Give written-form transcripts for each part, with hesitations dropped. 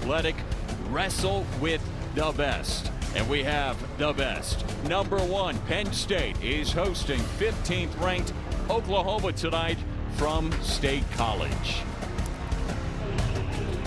athletic, wrestle with the best. And we have the best. Number 1, Penn State is hosting 15th ranked Oklahoma tonight from State College.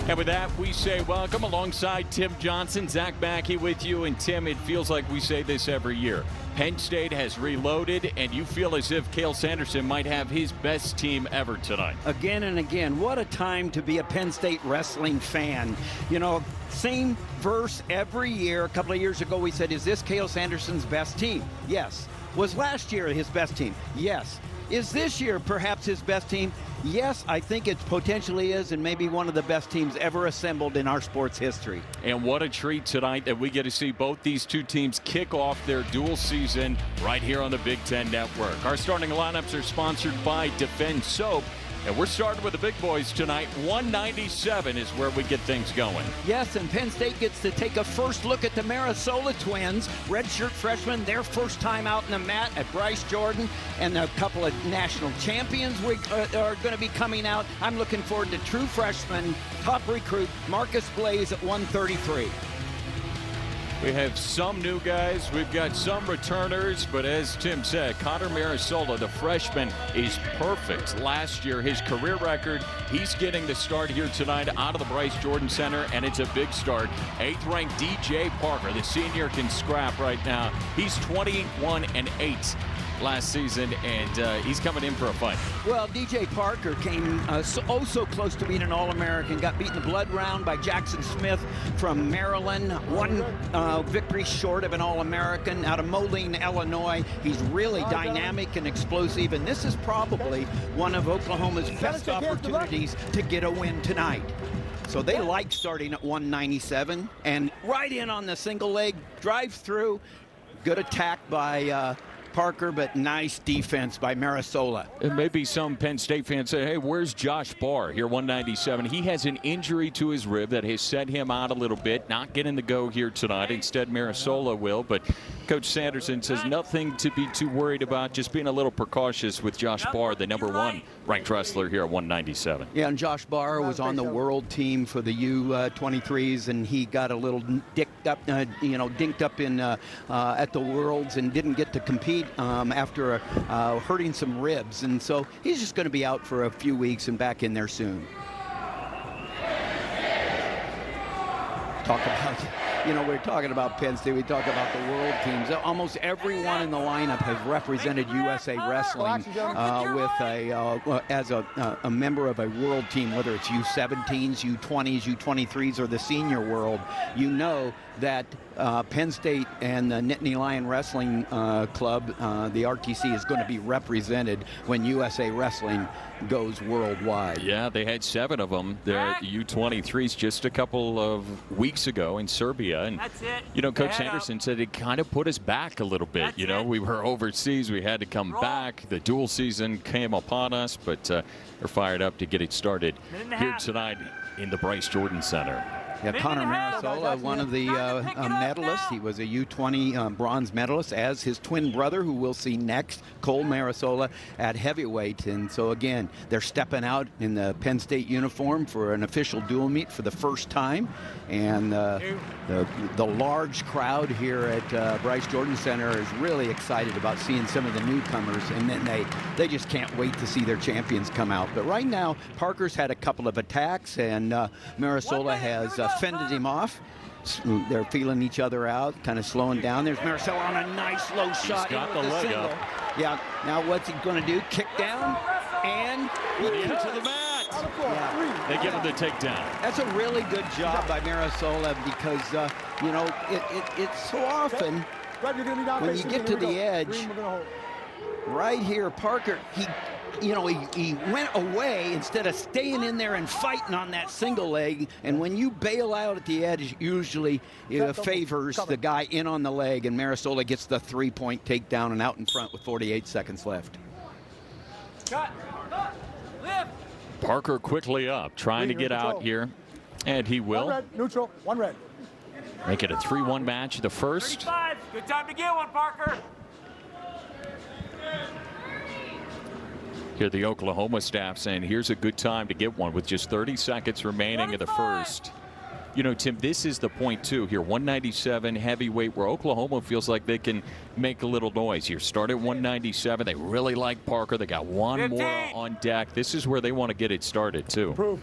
And with that, we say welcome alongside Tim Johnson, Zach Mackey with you. And Tim, it feels like we say this every year. Penn State has reloaded, and you feel as if Cale Sanderson might have his best team ever tonight. Again and again, what a time to be a Penn State wrestling fan. You know, same verse every year. A couple of years ago, we said, is this Cale Sanderson's best team? Yes. Was last year his best team? Yes. Is this year perhaps his best team? Yes, I think it potentially is, and maybe one of the best teams ever assembled in our sports history. And what a treat tonight that we get to see both these two teams kick off their dual season right here on the Big Ten Network. Our starting lineups are sponsored by Defend Soap. And we're starting with the big boys tonight. 197 is where we get things going. Yes, and Penn State gets to take a first look at the Marisola twins, redshirt freshmen, their first time out in the mat at Bryce Jordan, and a couple of national champions are going to be coming out. I'm looking forward to true freshman, top recruit, Marcus Blaze at 133. We have some new guys, we've got some returners, but as Tim said, Connor Marisola, the freshman, is perfect. Last year, his career record, he's getting the start here tonight out of the Bryce Jordan Center, and it's a big start. 8th-ranked DJ Parker, the senior, can scrap right now. He's 21-8 last season, and he's coming in for a fight. Well, DJ Parker came so close to being an All-American, got beaten the blood round by Jackson Smith from Maryland, one victory short of an All-American out of Moline, Illinois. He's really dynamic and explosive, and this is probably one of Oklahoma's best opportunities to get a win tonight. So they like starting at 197, and right in on the single leg, drive through, good attack by Parker, but nice defense by Marisola. And maybe some Penn State fans say, hey, where's Josh Barr here, 197? He has an injury to his rib that has set him out a little bit, not getting the go here tonight. Instead, Marisola will, but Coach Sanderson says nothing to be too worried about, just being a little precautious with Josh Barr, the number 1 ranked wrestler here at 197. Yeah, and Josh Barr was on the world team for the U23s, and he got a little dinked up in at the Worlds and didn't get to compete after hurting some ribs, and so he's just going to be out for a few weeks and back in there soon. Talk about, we're talking about Penn State, we talk about the world teams. Almost everyone in the lineup has represented USA Wrestling as a member of a world team, whether it's U17s, U20s, U23s, or the senior world. You know that Penn State and the Nittany Lion Wrestling Club, the RTC, is going to be represented when USA Wrestling goes worldwide. Yeah, they had 7 of them there at the U23s just a couple of weeks ago in Serbia. And, Coach Sanderson said it kind of put us back a little bit. We were overseas. We had to come back. The dual season came upon us, but they're fired up to get it started here tonight in the Bryce Jordan Center. Yeah, Connor Marisola, one of the medalists. He was a U20 bronze medalist, as his twin brother, who we'll see next, Cole Marisola, at heavyweight. And so, again, they're stepping out in the Penn State uniform for an official dual meet for the first time. And the large crowd here at Bryce Jordan Center is really excited about seeing some of the newcomers. And then they just can't wait to see their champions come out. But right now, Parker's had a couple of attacks, and Marisola has fended him off. They're feeling each other out, kind of slowing down. There's Marisola on a nice low shot. He's got the leg up. Yeah, now what's he going to do? Kick down and into the mat. Yeah. They give him the takedown. That's a really good job by Marisola, because, it's so often when you get to the edge, right here, Parker, he went away instead of staying in there and fighting on that single leg. And when you bail out at the edge, usually it favors the guy in on the leg, and Marisola gets the 3-point takedown and out in front with 48 seconds left. Parker quickly up, trying to get out here, and he will. 1 red, neutral, 1 red. Make it a 3-1 match, the first. 35. Good time to get one, Parker. Here the Oklahoma staff saying here's a good time to get one with just 30 seconds remaining in the first. You know, Tim, this is the point, too, here. 197 heavyweight, where Oklahoma feels like they can make a little noise here. Start at 197. They really like Parker. They got one 15. more on deck. This is where they want to get it started, too.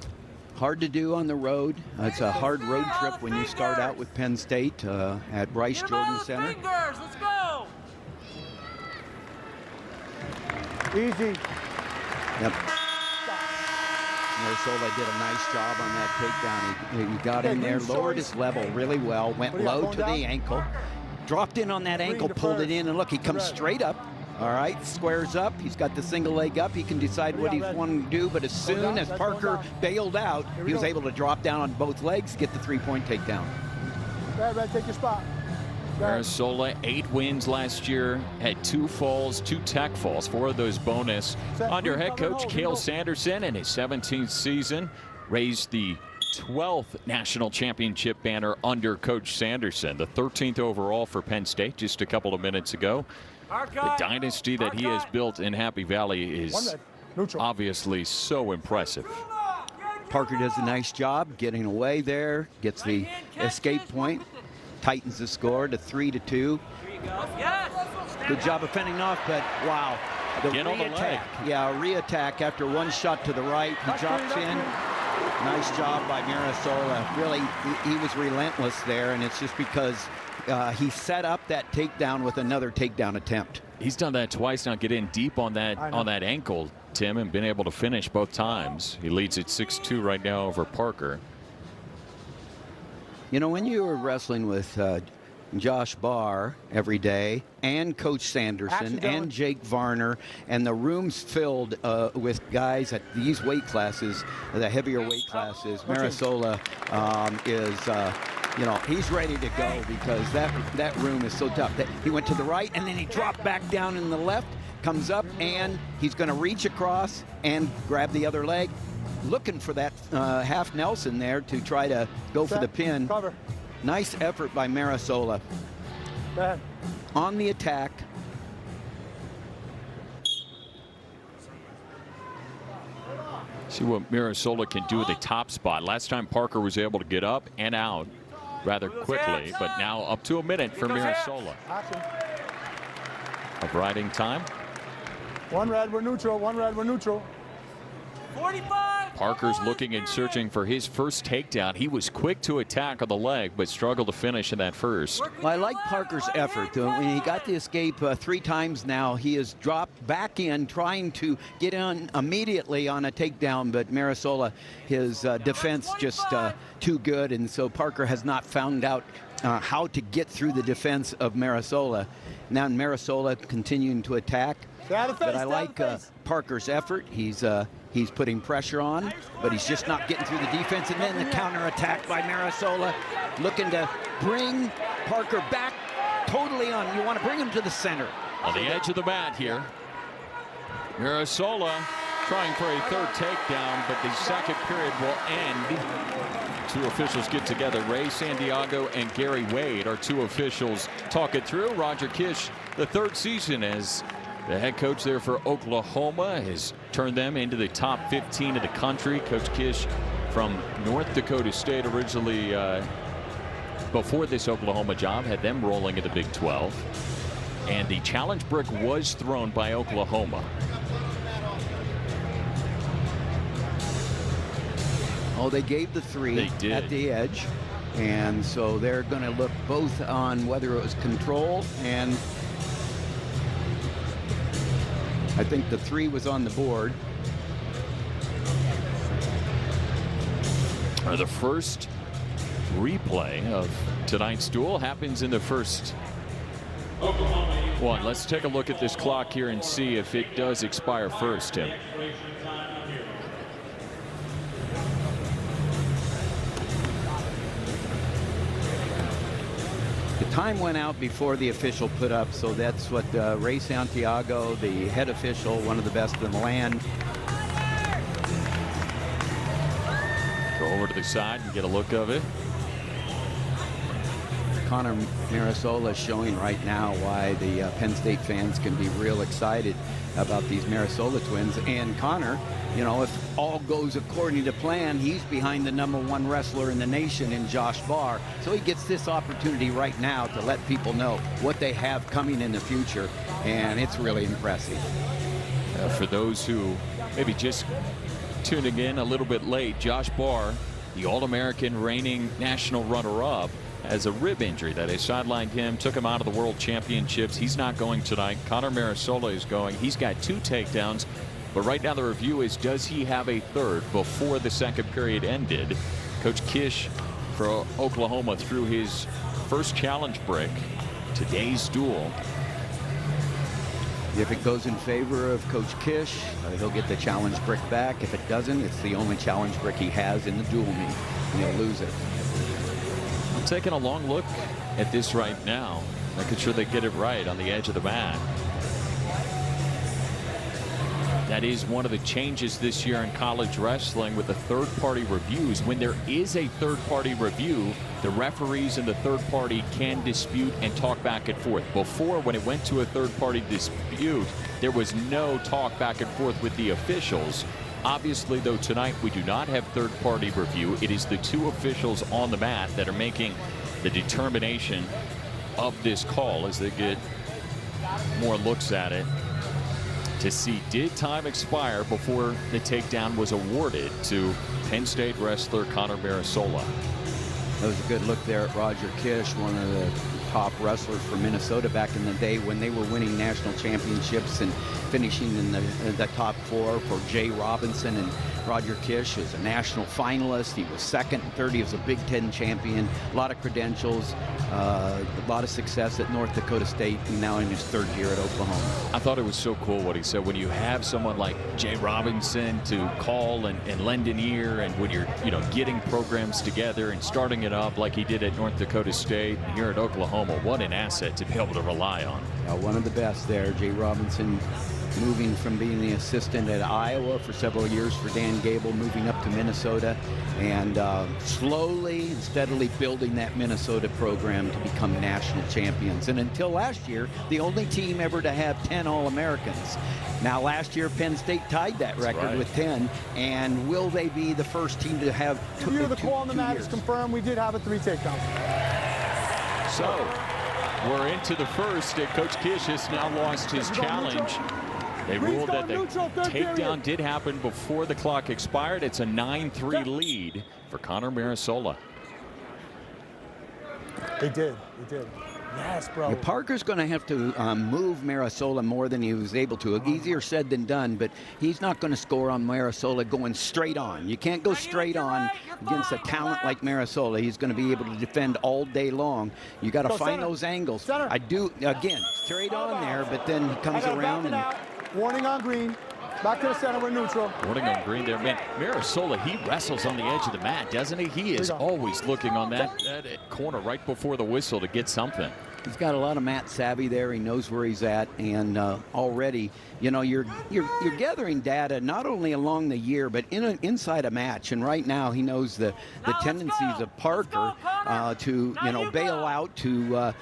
Hard to do on the road. It's a hard road trip when you start out with Penn State at Bryce Jordan Center. Let's go. Easy. Yep. Marasola did a nice job on that takedown. He got in there, lowered his level really well, went low to the ankle, dropped in on that ankle, pulled it in, and look, he comes straight up. All right, squares up. He's got the single leg up. He can decide what he's wanting to do, but as soon as Parker bailed out, he was able to drop down on both legs, get the three-point takedown. Red, take your spot. Marasola, 8 wins last year, had 2 falls, 2 tech falls, 4 of those bonus. Under head coach Cale Sanderson in his 17th season, raised the 12th national championship banner under Coach Sanderson, the 13th overall for Penn State just a couple of minutes ago. The dynasty that he has built in Happy Valley is obviously so impressive. Parker does a nice job getting away there, gets the escape point, tightens the score to 3-2. Good job of fending off, but wow. The re-attack. Yeah, a re-attack after one shot to the right. He drops in. Nice job by Marasola. Really, he was relentless there, and it's just because he set up that takedown with another takedown attempt. He's done that twice now, get in deep on that ankle, Tim, and been able to finish both times. He leads at 6-2 right now over Parker. You know, when you were wrestling with Josh Barr every day, and Coach Sanderson, and Jake Varner, and the rooms filled with guys at these weight classes, the heavier weight classes, Marasola is, you know, he's ready to go because that room is so tough. That he went to the right, and then he dropped back down in the left, comes up, and he's going to reach across and grab the other leg. Looking for that half Nelson there to try to go for the pin. Cover. Nice effort by Marasola. On the attack. See what Marasola can do at the top spot. Last time Parker was able to get up and out rather quickly, but now up to a minute for Marasola. Of riding time. 1 red, we're neutral. 1 red, we're neutral. 45. Parker's looking and searching for his first takedown. He was quick to attack on the leg, but struggled to finish in that first. Well, I like Parker's effort. When he got the escape 3 times now, he has dropped back in, trying to get on immediately on a takedown, but Marasola, his defense just too good, and so Parker has not found out how to get through the defense of Marasola. Now Marasola continuing to attack, but I like Parker's effort. He's putting pressure on, but he's just not getting through the defense. And then the counterattack by Marasola, looking to bring Parker back totally on. You want to bring him to the center. On the edge of the mat here. Marasola trying for a third takedown, but the second period will end. 2 officials get together. Ray Santiago and Gary Wade are 2 officials talk it through. Roger Kish, the 3rd season as the head coach there for Oklahoma, has turned them into the top 15 of the country. Coach Kish from North Dakota State originally, before this Oklahoma job, had them rolling in the Big 12. And the challenge brick was thrown by Oklahoma. Oh, they gave the 3 at the edge. And so they're going to look both on whether it was control, and I think the 3 was on the board. The first replay of tonight's duel happens in the first one. Let's take a look at this clock here and see if it does expire first, Tim. The time went out before the official put up, so that's what Ray Santiago, the head official, one of the best in the land. Go over to the side and get a look of it. Connor Marasola is showing right now why the Penn State fans can be real excited about these Marasola twins. And Connor, you know, if all goes according to plan, he's behind the #1 wrestler in the nation in Josh Barr. So he gets this opportunity right now to let people know what they have coming in the future, and it's really impressive. For those who maybe just tuning in a little bit late, Josh Barr, the All-American reigning national runner-up, has a rib injury that has sidelined him, took him out of the World Championships. He's not going tonight. Connor Marasola is going. He's got 2 takedowns. But right now the review is, does he have a third before the second period ended? Coach Kish for Oklahoma threw his first challenge break. Today's duel. If it goes in favor of Coach Kish, he'll get the challenge brick back. If it doesn't, it's the only challenge brick he has in the duel meet, and he'll lose it. I'm taking a long look at this right now, making sure they get it right on the edge of the mat. That is one of the changes this year in college wrestling with the third-party reviews. When there is a third-party review, the referees and the third party can dispute and talk back and forth. Before, when it went to a third-party dispute, there was no talk back and forth with the officials. Obviously, though, tonight we do not have third-party review. It is the 2 officials on the mat that are making the determination of this call as they get more looks at it to see, did time expire before the takedown was awarded to Penn State wrestler Connor Marasola. That was a good look there at Roger Kish, one of the top wrestlers for Minnesota back in the day when they were winning national championships and finishing in the top 4 for Jay Robinson. And Roger Kish is a national finalist. He was 2nd and 3rd. He was a Big Ten champion. A lot of credentials, a lot of success at North Dakota State, and now in his 3rd year at Oklahoma. I thought it was so cool what he said. When you have someone like Jay Robinson to call and lend an ear, and when you're getting programs together and starting it up like he did at North Dakota State and here at Oklahoma, what an asset to be able to rely on. One of the best there, Jay Robinson, moving from being the assistant at Iowa for several years for Dan Gable, moving up to Minnesota, and slowly and steadily building that Minnesota program to become national champions. And until last year, the only team ever to have 10 All-Americans. Now, last year, Penn State tied that record with 10, and will they be the first team to have two years? The call on the mat is confirmed. We did have a 3 takedown. So, we're into the first, and Coach Kish has now lost his challenge. They ruled that the takedown did happen before the clock expired. It's a 9-3 lead for Connor Marasola. They did. Yes, bro. Yeah, Parker's going to have to move Marasola more than he was able to. Easier said than done, but he's not going to score on Marasola going straight on. You can't go straight on against a talent like Marasola. He's going to be able to defend all day long. You got to find those angles. I do, again, straight on there, but then he comes around and... Warning on green. Back to the center, we're neutral. Warning on green there, man. Marasola, he wrestles on the edge of the mat, doesn't he? He is always looking on that corner right before the whistle to get something. He's got a lot of mat savvy there. He knows where he's at, and already, you're gathering data not only along the year, but inside a match. And right now, he knows the tendencies of Parker to bail out, to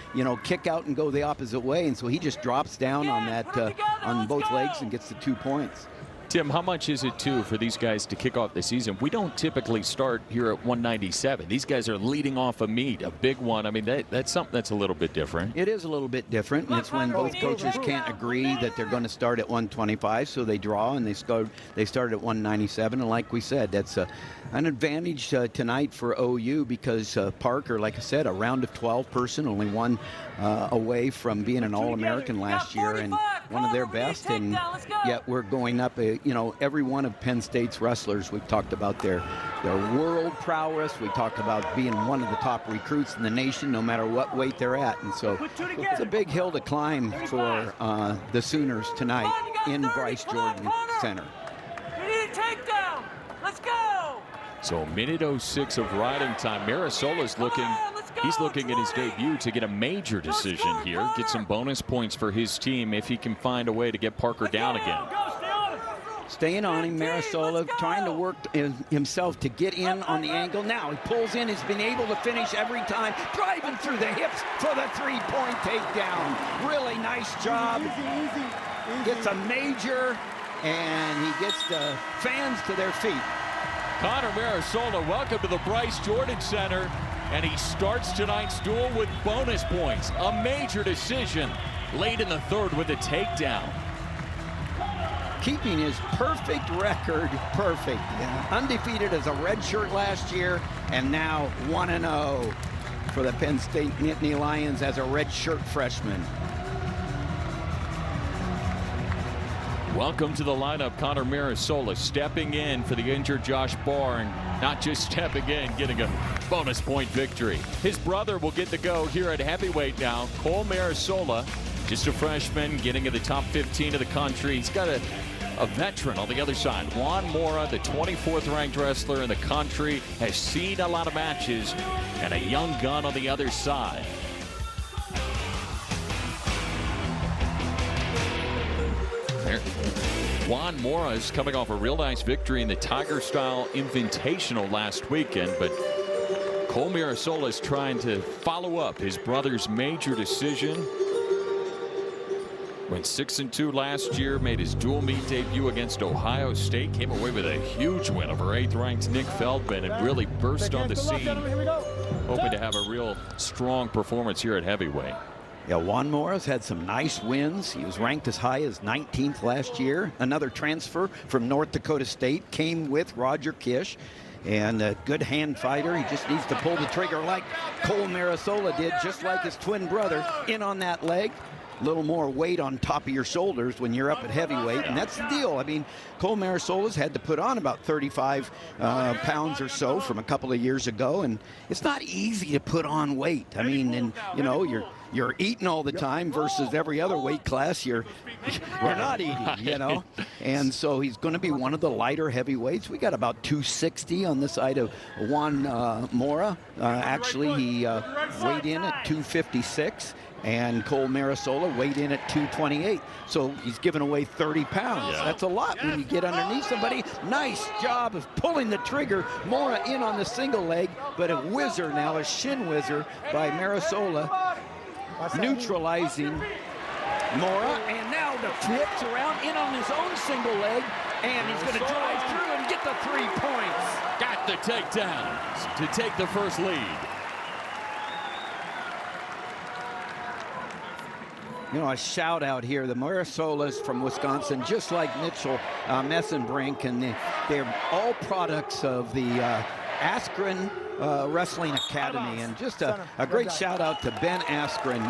kick out and go the opposite way, and so he just drops down on that on both legs and gets the 2 points. Tim, how much is it, too, for these guys to kick off the season? We don't typically start here at 197. These guys are leading off a meet, a big one. I mean, that's something that's a little bit different. It is a little bit different, and it's when both coaches can't agree that they're going to start at 125, so they draw, and they start at 197. And like we said, that's an advantage tonight for OU because Parker, like I said, a round of 12 person, only one away from being an All-American last year and one of their best, and yet we're going up every one of Penn State's wrestlers. We've talked about their world prowess. We talked about being one of the top recruits in the nation, no matter what weight they're at. And so it's a big hill to climb for the Sooners tonight in Bryce Jordan Center. We need a takedown. Let's go. So a minute 06 of riding time. Marasola's looking. He's looking at his debut to get a major decision here, get some bonus points for his team if he can find a way to get Parker down again. Staying on him, Marasola trying to work himself to get in on the angle. Now he pulls in, has been able to finish every time, driving through the hips for the three-point takedown. Really nice job. Easy. Gets a major, and he gets the fans to their feet. Connor Marasola, welcome to the Bryce Jordan Center, and he starts tonight's duel with bonus points. A major decision late in the third with a takedown. Keeping his perfect record perfect. Undefeated as a redshirt last year, and now 1-0 for the Penn State Nittany Lions as a redshirt freshman. Welcome to the lineup, Connor Marasola stepping in for the injured Josh Barn. Not just stepping in, getting a bonus point victory. His brother will get the go here at heavyweight now. Cole Marasola, just a freshman, getting in the top 15 of the country. He's got a veteran on the other side. Juan Mora, the 24th ranked wrestler in the country, has seen a lot of matches, and a young gun on the other side. Juan Mora is coming off a real nice victory in the Tiger Style Invitational last weekend, but Cole Marasola is trying to follow up his brother's major decision. Went 6-2 last year, made his dual meet debut against Ohio State, came away with a huge win over 8th ranked Nick Feldman, and really burst on the scene, hoping to have a real strong performance here at heavyweight. Yeah, Juan Mora's had some nice wins. He was ranked as high as 19th last year. Another transfer from North Dakota State, came with Roger Kish. And a good hand fighter. He just needs to pull the trigger like Cole Marasola did, just like his twin brother, in on that leg. A little more weight on top of your shoulders when you're up at heavyweight, and that's the deal. I mean, Cole Marasola's had to put on about 35 pounds or so from a couple of years ago, and it's not easy to put on weight. I mean, and you know, you're eating all the time versus every other weight class you're not eating, you know. And so he's going to be one of the lighter heavyweights. We got about 260 on the side of Juan Mora. Actually, he weighed in at 256. And Cole Marasola weighed in at 228. So he's given away 30 pounds. Yeah. That's a lot when you get underneath somebody. Nice job of pulling the trigger. Mora in on the single leg, but a whizzer now, a shin whizzer by Marasola, neutralizing Mora. And now the flips around in on his own single leg. And he's going to drive through and get the 3 points. Got the takedown to take the first lead. You know, a shout out here. The Marasolas from Wisconsin, just like Mitchell Messenbrink, and they're all products of the Askren Wrestling Academy. And just a great shout out to Ben Askren.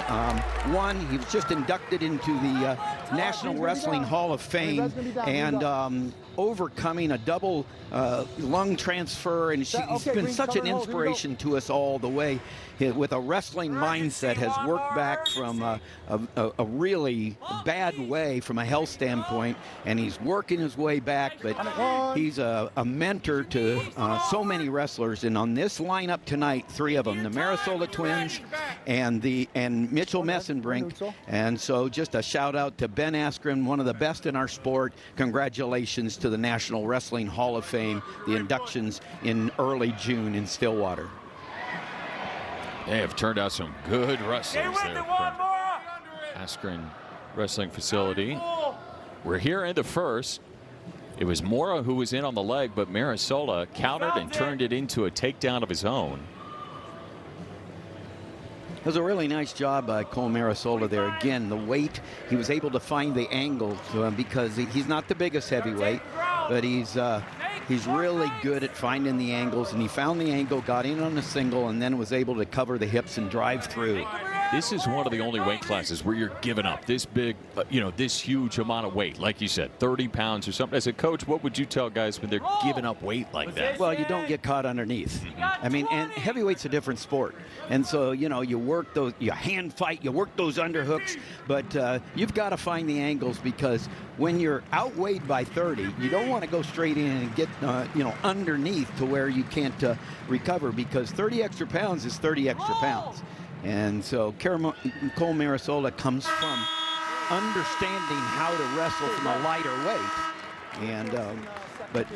He was just inducted into the National Wrestling Hall of Fame, and overcoming a double lung transfer, and he's been such an inspiration to us all the way. With a wrestling mindset, has worked back from a really bad way from a health standpoint, and he's working his way back, but he's a mentor to so many wrestlers. And on this lineup tonight, 3 of them, the Marasola twins and Mitchell Messenbrink. And so just a shout out to Ben Askren, one of the best in our sport. Congratulations to the National Wrestling Hall of Fame, the inductions in early June in Stillwater. They have turned out some good wrestlers there from Askren Wrestling Facility. We're here in the first. It was Mora who was in on the leg, but Marasola countered and turned it into a takedown of his own. It was a really nice job by Cole Marasola there. Again, the weight, he was able to find the angle because he's not the biggest heavyweight, but he's really good at finding the angles, and he found the angle, got in on the single, and then was able to cover the hips and drive through. This is one of the only weight classes where you're giving up this big, this huge amount of weight. Like you said, 30 pounds or something. As a coach, what would you tell guys when they're giving up weight like that? Well, you don't get caught underneath. I mean, and heavyweight's a different sport. And so, you work those, you hand fight, you work those underhooks, but you've got to find the angles, because when you're outweighed by 30, you don't want to go straight in and get, underneath to where you can't recover, because 30 extra pounds is 30 extra pounds. And so Cole Marasola comes from understanding how to wrestle from a lighter weight. And but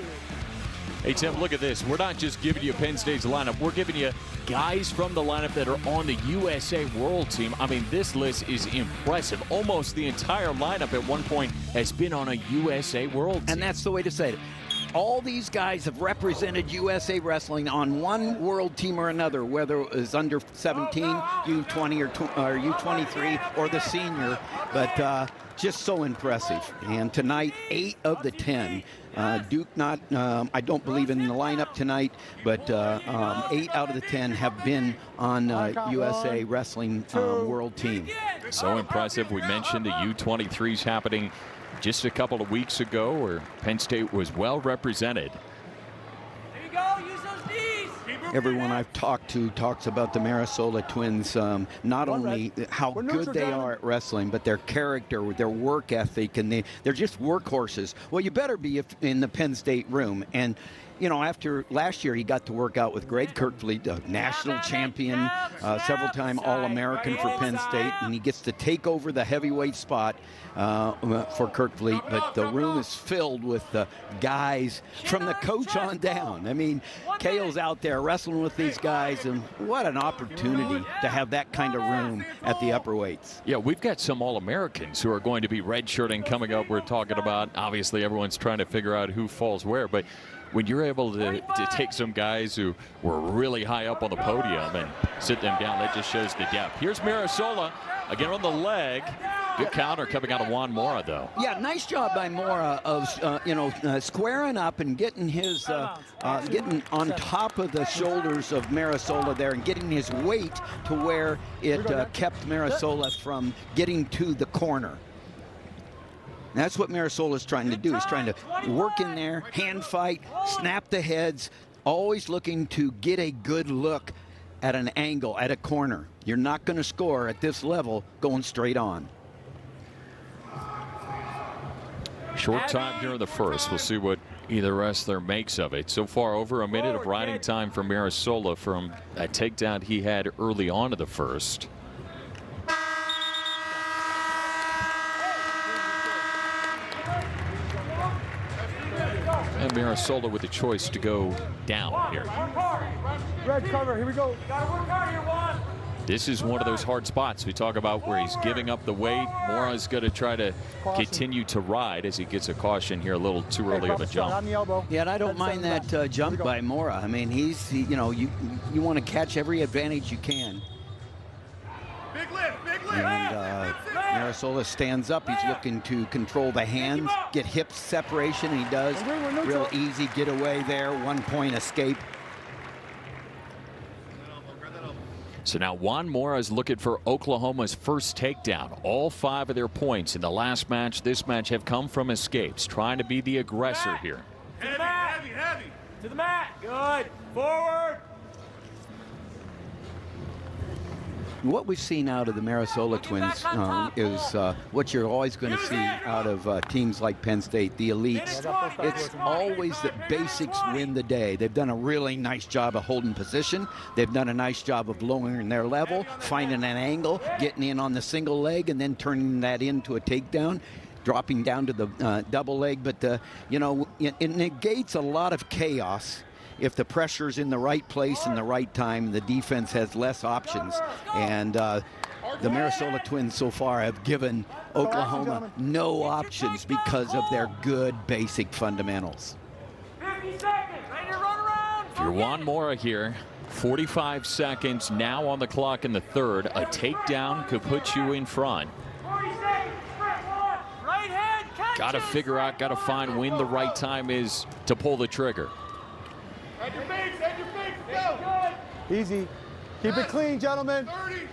Hey, Tim, look at this. We're not just giving you Penn State's lineup. We're giving you guys from the lineup that are on the USA World Team. I mean, this list is impressive. Almost the entire lineup at one point has been on a USA World Team. And that's the way to say it. All these guys have represented USA Wrestling on one world team or another, whether it was under 17, U20 or U23 or the senior, but just so impressive. And tonight, 8 of the 10. Duke not, I don't believe in the lineup tonight, but 8 out of the 10 have been on USA Wrestling World Team. So impressive. We mentioned the U23s happening just a couple of weeks ago where Penn State was well represented. There you go. Use those knees. Everyone I've talked to talks about the Marisola twins, not only how good they are at wrestling, but their character, their work ethic, and they're just workhorses. Well, you better be in the Penn State room. And you know, after last year, he got to work out with Greg Kirkfleet, a national champion, several-time All-American for Penn State, and he gets to take over the heavyweight spot for Kirkfleet. But the room is filled with the guys from the coach on down. I mean, Kale's out there wrestling with these guys, and what an opportunity to have that kind of room at the upper weights. Yeah, we've got some All-Americans who are going to be redshirting coming up. We're talking about, obviously, everyone's trying to figure out who falls where, but when you're able to take some guys who were really high up on the podium and sit them down, that just shows the depth. Here's Marisola again on the leg. Good counter coming out of Juan Mora, though. Yeah, nice job by Mora of squaring up and getting his getting on top of the shoulders of Marisola there and getting his weight to where it kept Marisola from getting to the corner. That's what Marisola is trying to do. He's trying to work in there, hand fight, snap the heads, always looking to get a good look at an angle, at a corner. You're not going to score at this level going straight on. Short time here in the first. We'll see what either wrestler makes of it. So far, over a minute of riding time for Marisola from a takedown he had early on in the first. And Marisola with the choice to go down here. Red cover, here we go. Gotta work hard here, Juan. This is one of those hard spots we talk about where he's giving up the weight. Mora's going to try to continue to ride as he gets a caution here, a little too early of a jump. On the elbow. Yeah, and I don't mind that jump by Mora. I mean, you want to catch every advantage you can. Big lift, big lift. And Marisola stands up. He's looking to control the hands, get hip separation, and he does. Real easy getaway there, 1 point escape. So now Juan Mora is looking for Oklahoma's first takedown. All 5 of their points in the last match, this match, have come from escapes, trying to be the aggressor here. To the mat. Heavy. To the mat. Good. Forward. What we've seen out of the Marisola twins is what you're always going to see out of teams like Penn State, the elites. It's always the basics win the day. They've done a really nice job of holding position. They've done a nice job of lowering their level, finding an angle, getting in on the single leg, and then turning that into a takedown, dropping down to the double leg. But, it negates a lot of chaos. If the pressure's in the right place in the right time, the defense has less options. And the Marisola twins so far have given Oklahoma no options because of their good basic fundamentals. 50 seconds. Ready to run around. If you're Juan Mora here, 45 seconds now on the clock in the third. A takedown could put you in front. 40 seconds. Sprint one. Right hand. Catch Got to it. figure out, got to find when the right time is to pull the trigger. Head your face, go. Good. Easy. Keep it clean, gentlemen. 30.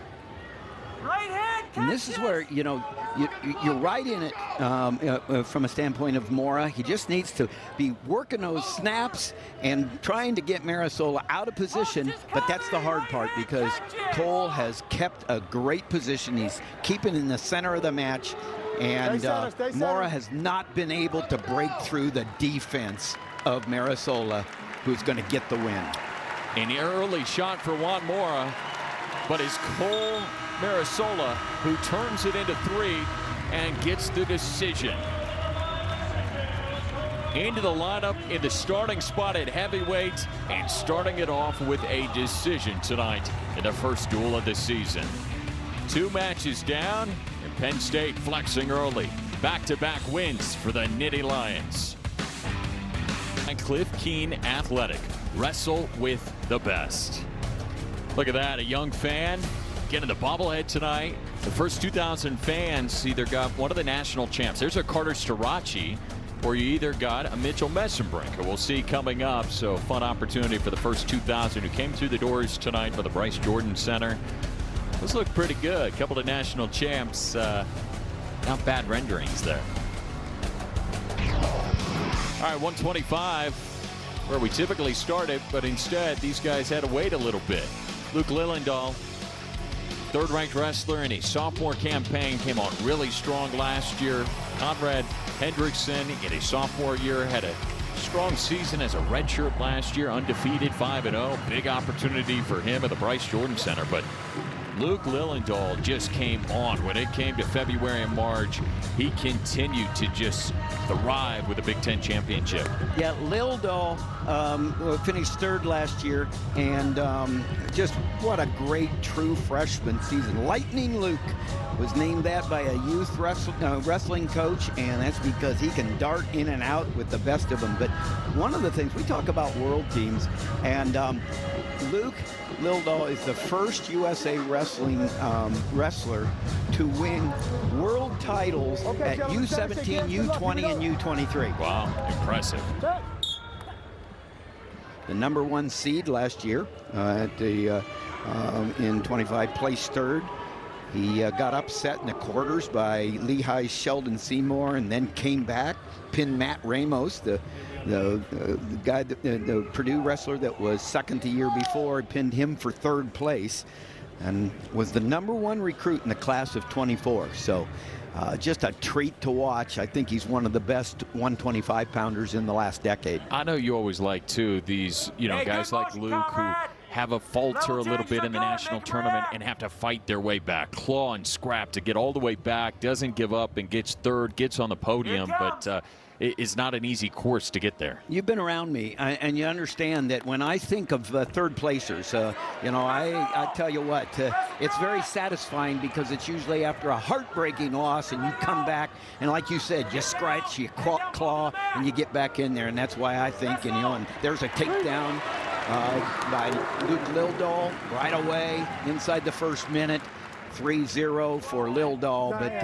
Right hand. And this is where, you're right in it from a standpoint of Mora. He just needs to be working those snaps and trying to get Marisola out of position. But that's the hard part because Cole has kept a great position. He's keeping in the center of the match. And Mora has not been able to break through the defense of Marisola, who's going to get the win. An early shot for Juan Mora, but it's Cole Marisola who turns it into 3 and gets the decision. into the lineup in the starting spot at heavyweight and starting it off with a decision tonight in the first duel of the season. 2 matches down, and Penn State flexing early. Back-to-back wins for the Nittany Lions. And Cliff Keen Athletic, wrestle with the best. Look at that, a young fan getting the bobblehead tonight. The first 2,000 fans either got one of the national champs. There's a Carter Starachi, or you either got a Mitchell Messenbrinker. We'll see coming up. So fun opportunity for the first 2,000 who came through the doors tonight for the Bryce Jordan Center. Those look pretty good. A couple of national champs. Not bad renderings there. All right, 125, where we typically started, but instead these guys had to wait a little bit. Luke Lillendahl, third-ranked wrestler in a sophomore campaign, came on really strong last year. Conrad Hendrickson in a sophomore year had a strong season as a redshirt last year, undefeated 5-0. Big opportunity for him at the Bryce Jordan Center, but Luke Lillendahl just came on. When it came to February and March, he continued to just thrive with the Big Ten championship. Yeah, Lillendahl finished third last year, and just what a great true freshman season. Lightning Luke was named that by a youth wrestling coach, and that's because he can dart in and out with the best of them. But one of the things, we talk about world teams, and Luke Lillendahl is the first USA Wrestling wrestler to win world titles at U17, U20, and U23. Wow, impressive. The #1 seed last year at the in 25, placed third. He got upset in the quarters by Lehigh's Sheldon Seymour, and then came back, pinned Matt Ramos, the guy, the Purdue wrestler that was second the year before, pinned him for third place, and was the #1 recruit in the class of 24. So just a treat to watch. I think he's one of the best 125-pounders in the last decade. I know you always like, too, these, guys like Luke who have a falter a little bit in the national tournament and have to fight their way back, claw and scrap to get all the way back, doesn't give up and gets third, gets on the podium, but it's not an easy course to get there. You've been around me, and you understand that when I think of third placers, I tell you what, it's very satisfying because it's usually after a heartbreaking loss, and you come back, and like you said, you scratch, you claw, and you get back in there, and that's why I think, and there's a takedown by Luke Lillendahl right away inside the first minute. 3-0 for Lillendahl, but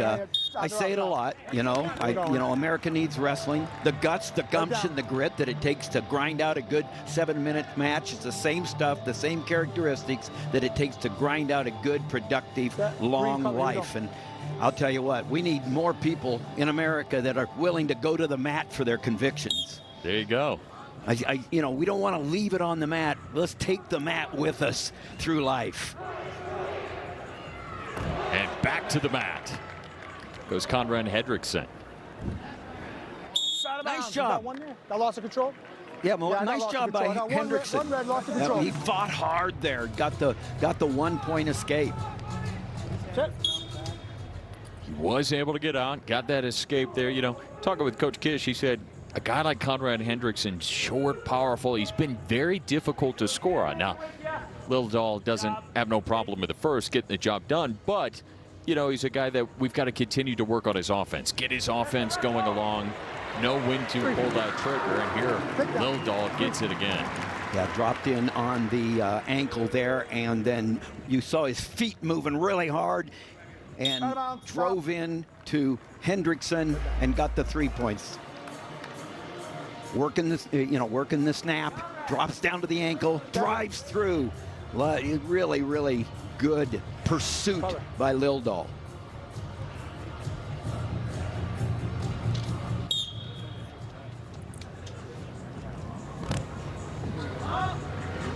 I say it a lot, America needs wrestling. The guts, the gumption, the grit that it takes to grind out a good 7-minute match. It's the same stuff, the same characteristics that it takes to grind out a good, productive, long life. And I'll tell you what, we need more people in America that are willing to go to the mat for their convictions. There you go. We don't want to leave it on the mat. Let's take the mat with us through life. And back to the mat goes Conrad Hendrickson. Nice job. That loss of control? Yeah, nice job by Hendrickson. One red lost of control. He fought hard there. Got the 1-point escape. He was able to get out, got that escape there. Talking with Coach Kish, he said a guy like Conrad Hendrickson, short, powerful, he's been very difficult to score on. Now, Lillendahl doesn't have no problem with the first, getting the job done, but, he's a guy that we've got to continue to work on his offense, get his offense going along, know when to pull that trigger, and here Lillendahl gets it again. Yeah, dropped in on the ankle there, and then you saw his feet moving really hard, and drove in to Hendrickson and got the 3 points. Working this, working the snap, drops down to the ankle, drives through. Really, really good pursuit by Lillendahl.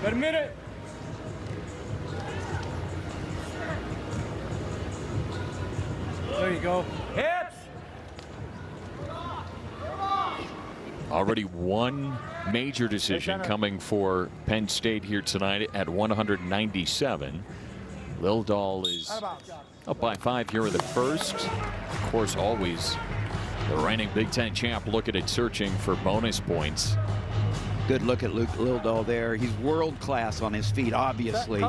Got a minute. There you go. Hips. Already one major decision coming for Penn State here tonight at 197. Lillendahl is up by 5 here in the first. Of course, always The reigning Big Ten champ looking at searching for bonus points. Good look at Luke Lildahl there. He's world class on his feet, obviously,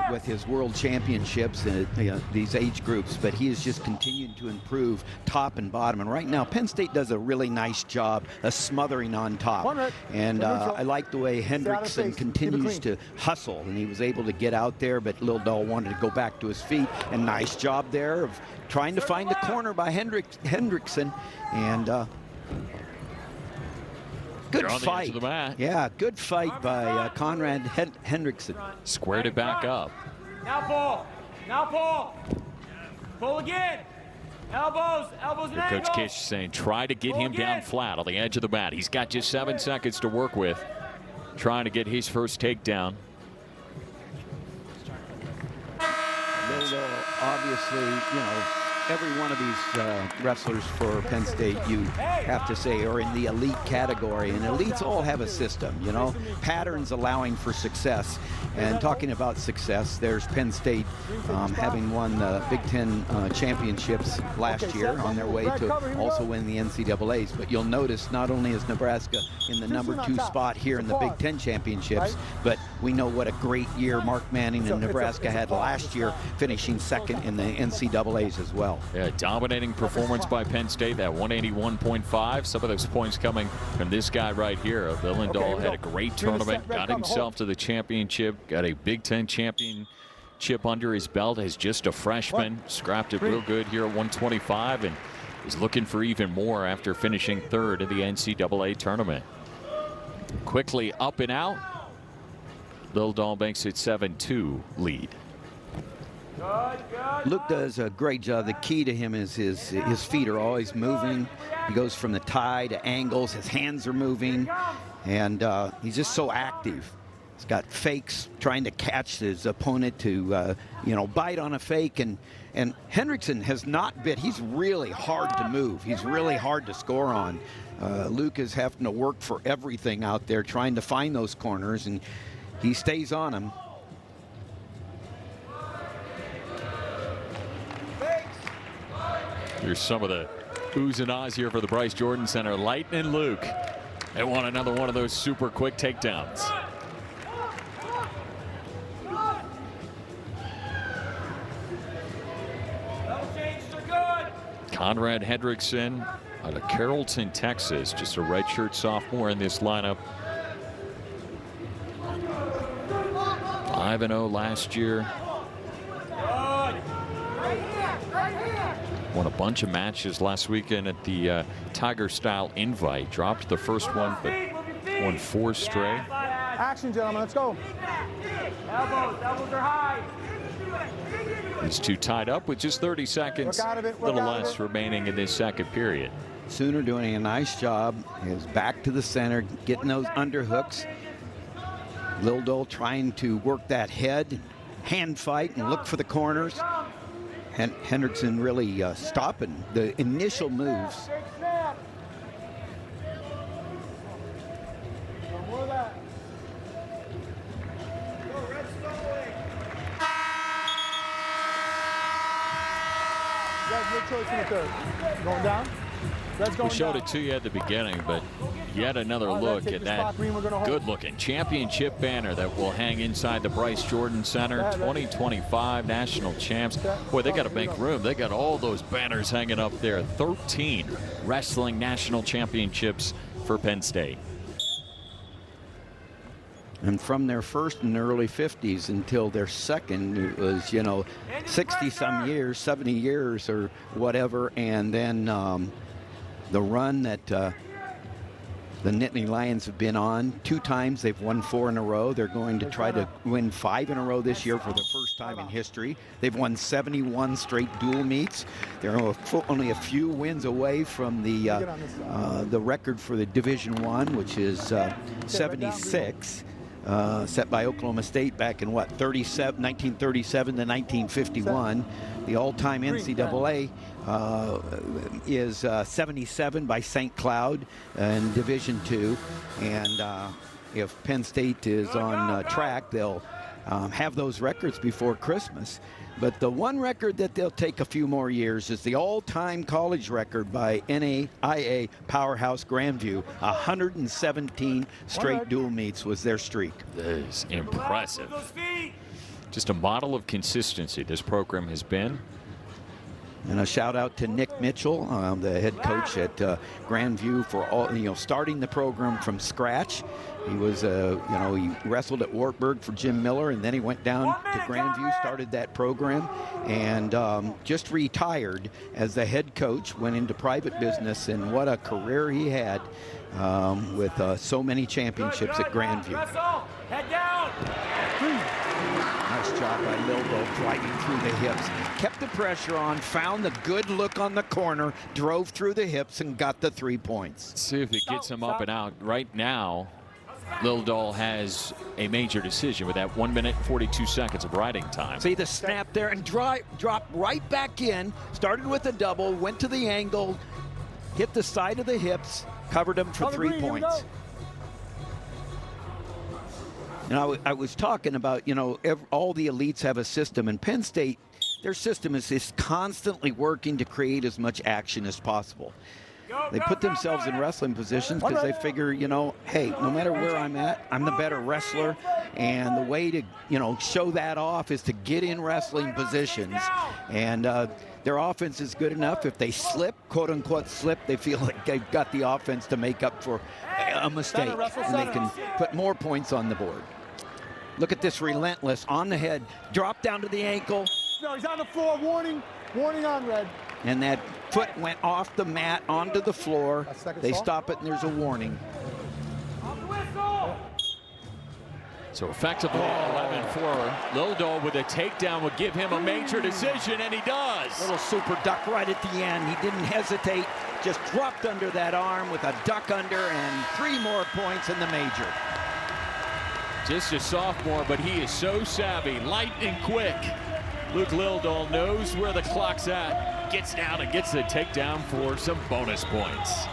with his world championships and these age groups, but he has just continued to improve top and bottom. And right now, Penn State does a really nice job of smothering on top. And I like the way Hendrickson continues to hustle, and he was able to get out there, but Lildahl wanted to go back to his feet. And nice job there of trying to find the corner by Hendrickson. And good fight. Yeah, good fight by Conrad Hendrickson. Squared it back up. Now pull. Now pull. Pull again. Elbows and angles. Coach Kish saying try to get him down flat on the edge of the mat. He's got just 7 seconds to work with, trying to get his first takedown. Obviously, every one of these wrestlers for Penn State, you have to say, are in the elite category. And elites all have a system, patterns allowing for success. And talking about success, there's Penn State having won the Big Ten championships last year, on their way to also win the NCAAs. But you'll notice not only is Nebraska in the #2 spot here in the Big Ten championships, but we know what a great year Mark Manning and Nebraska had last year, finishing second in the NCAAs as well. Yeah, dominating performance by Penn State, that 181.5. Some of those points coming from this guy right here. Lildahl had a great tournament, got himself to the championship, got a Big Ten championship under his belt as just a freshman. Scrapped it real good here at 125 and is looking for even more after finishing third in the NCAA tournament. Quickly up and out. Lildahl makes it 7-2 lead. Luke does a great job. The key to him is his feet are always moving. He goes from the tie to angles. His hands are moving, and he's just so active. He's got fakes, trying to catch his opponent to bite on a fake, and Hendrickson has not bit. He's really hard to move. He's really hard to score on. Luke is having to work for everything out there, trying to find those corners, and he stays on him. Here's some of the oohs and ahs here for the Bryce Jordan Center. Lightning Luke. They want another one of those super quick takedowns. Conrad Hendrickson out of Carrollton, Texas. Just a redshirt sophomore in this lineup. 5-0 last year. Won a bunch of matches last weekend at the Tiger Style Invite. Dropped the first one, but won 4 straight. Action, gentlemen, let's go. Elbows are high. These two tied up with just 30 seconds, a little less remaining in this second period. Sooner doing a nice job. Is back to the center, getting those underhooks. Lildahl trying to work that head, hand fight, and look for the corners. And Hendrickson really stopping the initial moves. Your choice in the third. Going down? We showed it to you at the beginning, but yet another look at that good-looking championship banner that will hang inside the Bryce Jordan Center. 2025 national champs. Boy, they got to make room. They got all those banners hanging up there. 13 wrestling national championships for Penn State. And from their first in the early 50s until their second, it was, 60-some years, 70 years or whatever. And then the run that the Nittany Lions have been on, 2 times they've won 4 in a row. They're going to try to win 5 in a row this year for the first time in history. They've won 71 straight dual meets. They're only a few wins away from the record for the Division I, which is 76. Set by Oklahoma State back in 1937 to 1951. The all-time NCAA is 77 by St. Cloud in Division II, and if Penn State is on track, they'll have those records before Christmas. But the one record that they'll take a few more years is the all-time college record by NAIA powerhouse Grandview. 117 straight dual meets was their streak. That is impressive. Just a model of consistency this program has been. And a shout out to Nick Mitchell, the head coach at Grandview, for all, starting the program from scratch. He was, he wrestled at Wartburg for Jim Miller, and then he went down to Grandview, started that program, and just retired as the head coach, went into private business, and what a career he had with so many championships at Grandview. Head down. Nice job by Lilbo, driving through the hips. Kept the pressure on, found the good look on the corner, drove through the hips, and got the 3 points. Let's see if it gets him up and out. Right now, Lildahl has a major decision with that 1 minute 42 seconds of riding time. See the snap there and drop right back in. Started with a double, went to the angle, hit the side of the hips, covered him for 3 points. And I was talking about, all the elites have a system, and Penn State, their system is constantly working to create as much action as possible. They put themselves in wrestling positions because they figure, hey, no matter where I'm at, I'm the better wrestler. And the way to, show that off is to get in wrestling positions. And their offense is good enough. If they slip, quote unquote slip, they feel like they've got the offense to make up for a mistake. And they can put more points on the board. Look at this relentless on the head, drop down to the ankle. No, he's on the floor. Warning. Warning on red. And that foot went off the mat onto the floor. They stop it, and there's a warning. So effectively 11-4. Lildahl with a takedown would give him a major decision, and he does. Little super duck right at the end. He didn't hesitate, just dropped under that arm with a duck under, and 3 more points in the major. Just a sophomore, but he is so savvy, light and quick. Luke Lildahl knows where the clock's at, gets down and gets the takedown for some bonus points.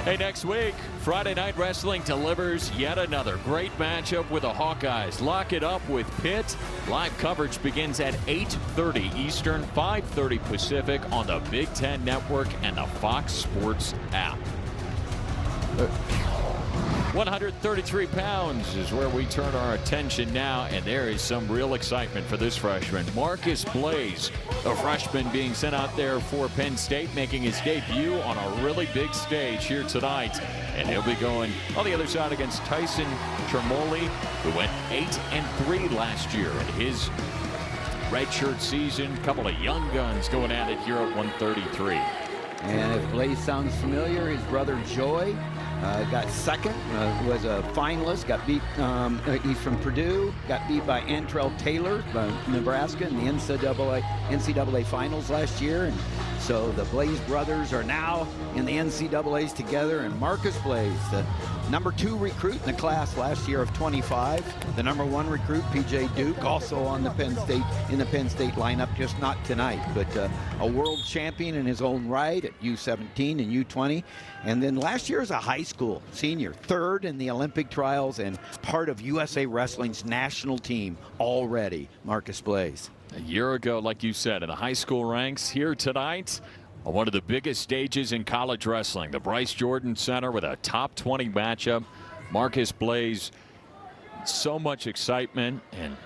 Hey, next week, Friday Night Wrestling delivers yet another great matchup with the Hawkeyes. Lock it up with Pitt. Live coverage begins at 8:30 Eastern, 5:30 Pacific on the Big Ten Network and the Fox Sports app. 133 pounds is where we turn our attention now, and there is some real excitement for this freshman. Marcus Blaze, a freshman being sent out there for Penn State, making his debut on a really big stage here tonight. And he'll be going on the other side against Tyson Tremoli, who went 8-3 last year in his redshirt season. A couple of young guns going at it here at 133. And if Blaze sounds familiar, his brother Joy got second, was a finalist, got beat, he's from Purdue, got beat by Antrell Taylor by Nebraska in the NCAA finals last year. And so the Blaze brothers are now in the NCAAs together, and Marcus Blaze, the #2 recruit in the class last year of 25, the #1 recruit, PJ Duke, also on the Penn State lineup, just not tonight, but a world champion in his own right at U17 and U20. And then last year as a high school senior, 3rd in the Olympic trials and part of USA Wrestling's national team already, Marcus Blaze. A year ago, like you said, in the high school ranks, here tonight on one of the biggest stages in college wrestling, the Bryce Jordan Center with a top 20 matchup. Marcus Blaze, so much excitement, and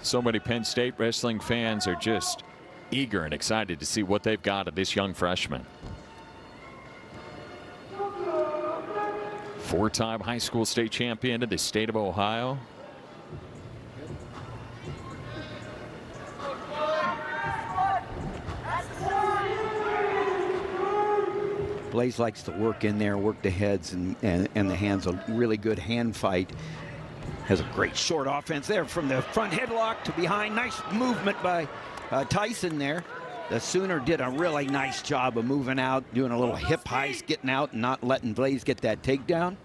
so many Penn State wrestling fans are just eager and excited to see what they've got of this young freshman. 4-time high school state champion in the state of Ohio. Blaze likes to work in there, work the heads and the hands. A really good hand fight. Has a great short offense there from the front headlock to behind. Nice movement by Tyson there. The Sooner did a really nice job of moving out, doing a little hip heist, getting out and not letting Blaze get that takedown.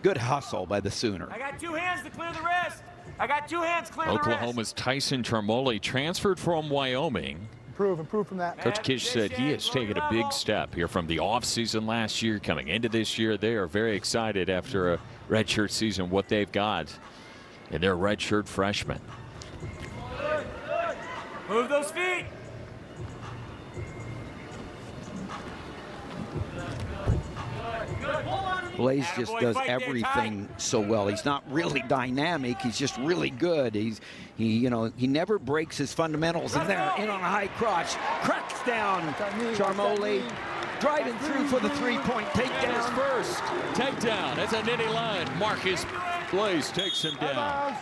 Good hustle by the Sooner. I got 2 hands to clear the wrist. I got 2 hands clear the wrist. Oklahoma's Tyson Tremoli transferred from Wyoming. Improve from that. Coach Kish said he has taken a big step here from the offseason last year coming into this year. They are very excited after a redshirt season what they've got in their redshirt freshmen. Move those feet. Blaze just does everything so well. He's not really dynamic. He's just really good. He never breaks his fundamentals. And there, in on a high crotch, cracks down. Charmoli driving through for the three-point takedown. First takedown. That's a nitty line. Marcus Blaze takes him down.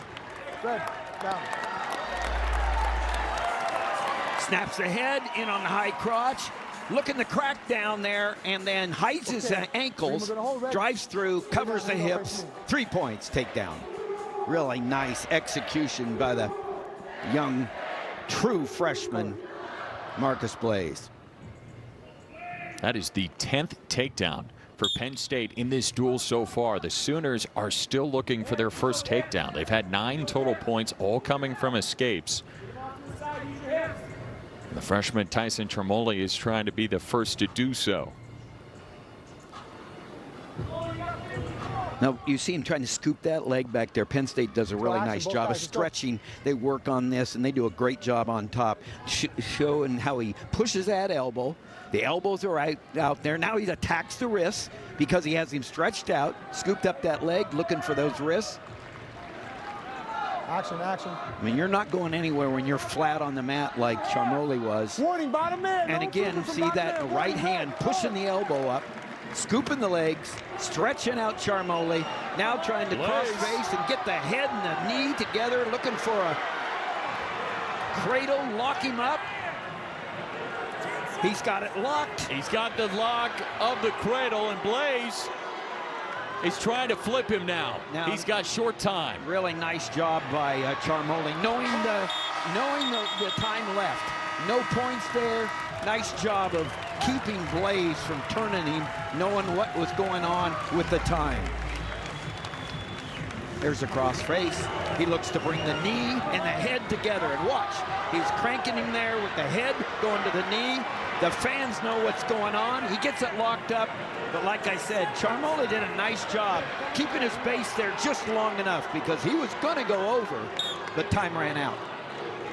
Red, down. Snaps ahead, in on the high crotch. Looking to crack down there, and then hides his ankles, drives through, covers the hips, 3 points, takedown. Really nice execution by the young, true freshman, Marcus Blaze. That is the 10th takedown for Penn State in this duel so far. The Sooners are still looking for their first takedown. They've had 9 total points, all coming from escapes. The freshman Tyson Charmoli is trying to be the first to do so. Now, you see him trying to scoop that leg back there. Penn State does a really nice job of stretching. They work on this, and they do a great job on top, showing how he pushes that elbow. The elbows are out there. Now he attacks the wrists because he has him stretched out, scooped up that leg, looking for those wrists. Action. I mean, you're not going anywhere when you're flat on the mat like Charmoli was. Warning, bottom man. And again, see that right hand pushing the elbow up, scooping the legs, stretching out Charmoli, now trying to cross-face and get the head and the knee together, looking for a cradle, lock him up. He's got it locked. He's got the lock of the cradle, and Blaze is trying to flip him now. He's got short time. Really nice job by Charmoli, knowing the time left. No points there. Nice job of keeping Blaze from turning him, knowing what was going on with the time. There's a cross face. He looks to bring the knee and the head together. And watch, he's cranking him there with the head going to the knee. The fans know what's going on. He gets it locked up. But like I said, Charmoli did a nice job keeping his base there just long enough because he was going to go over, but time ran out.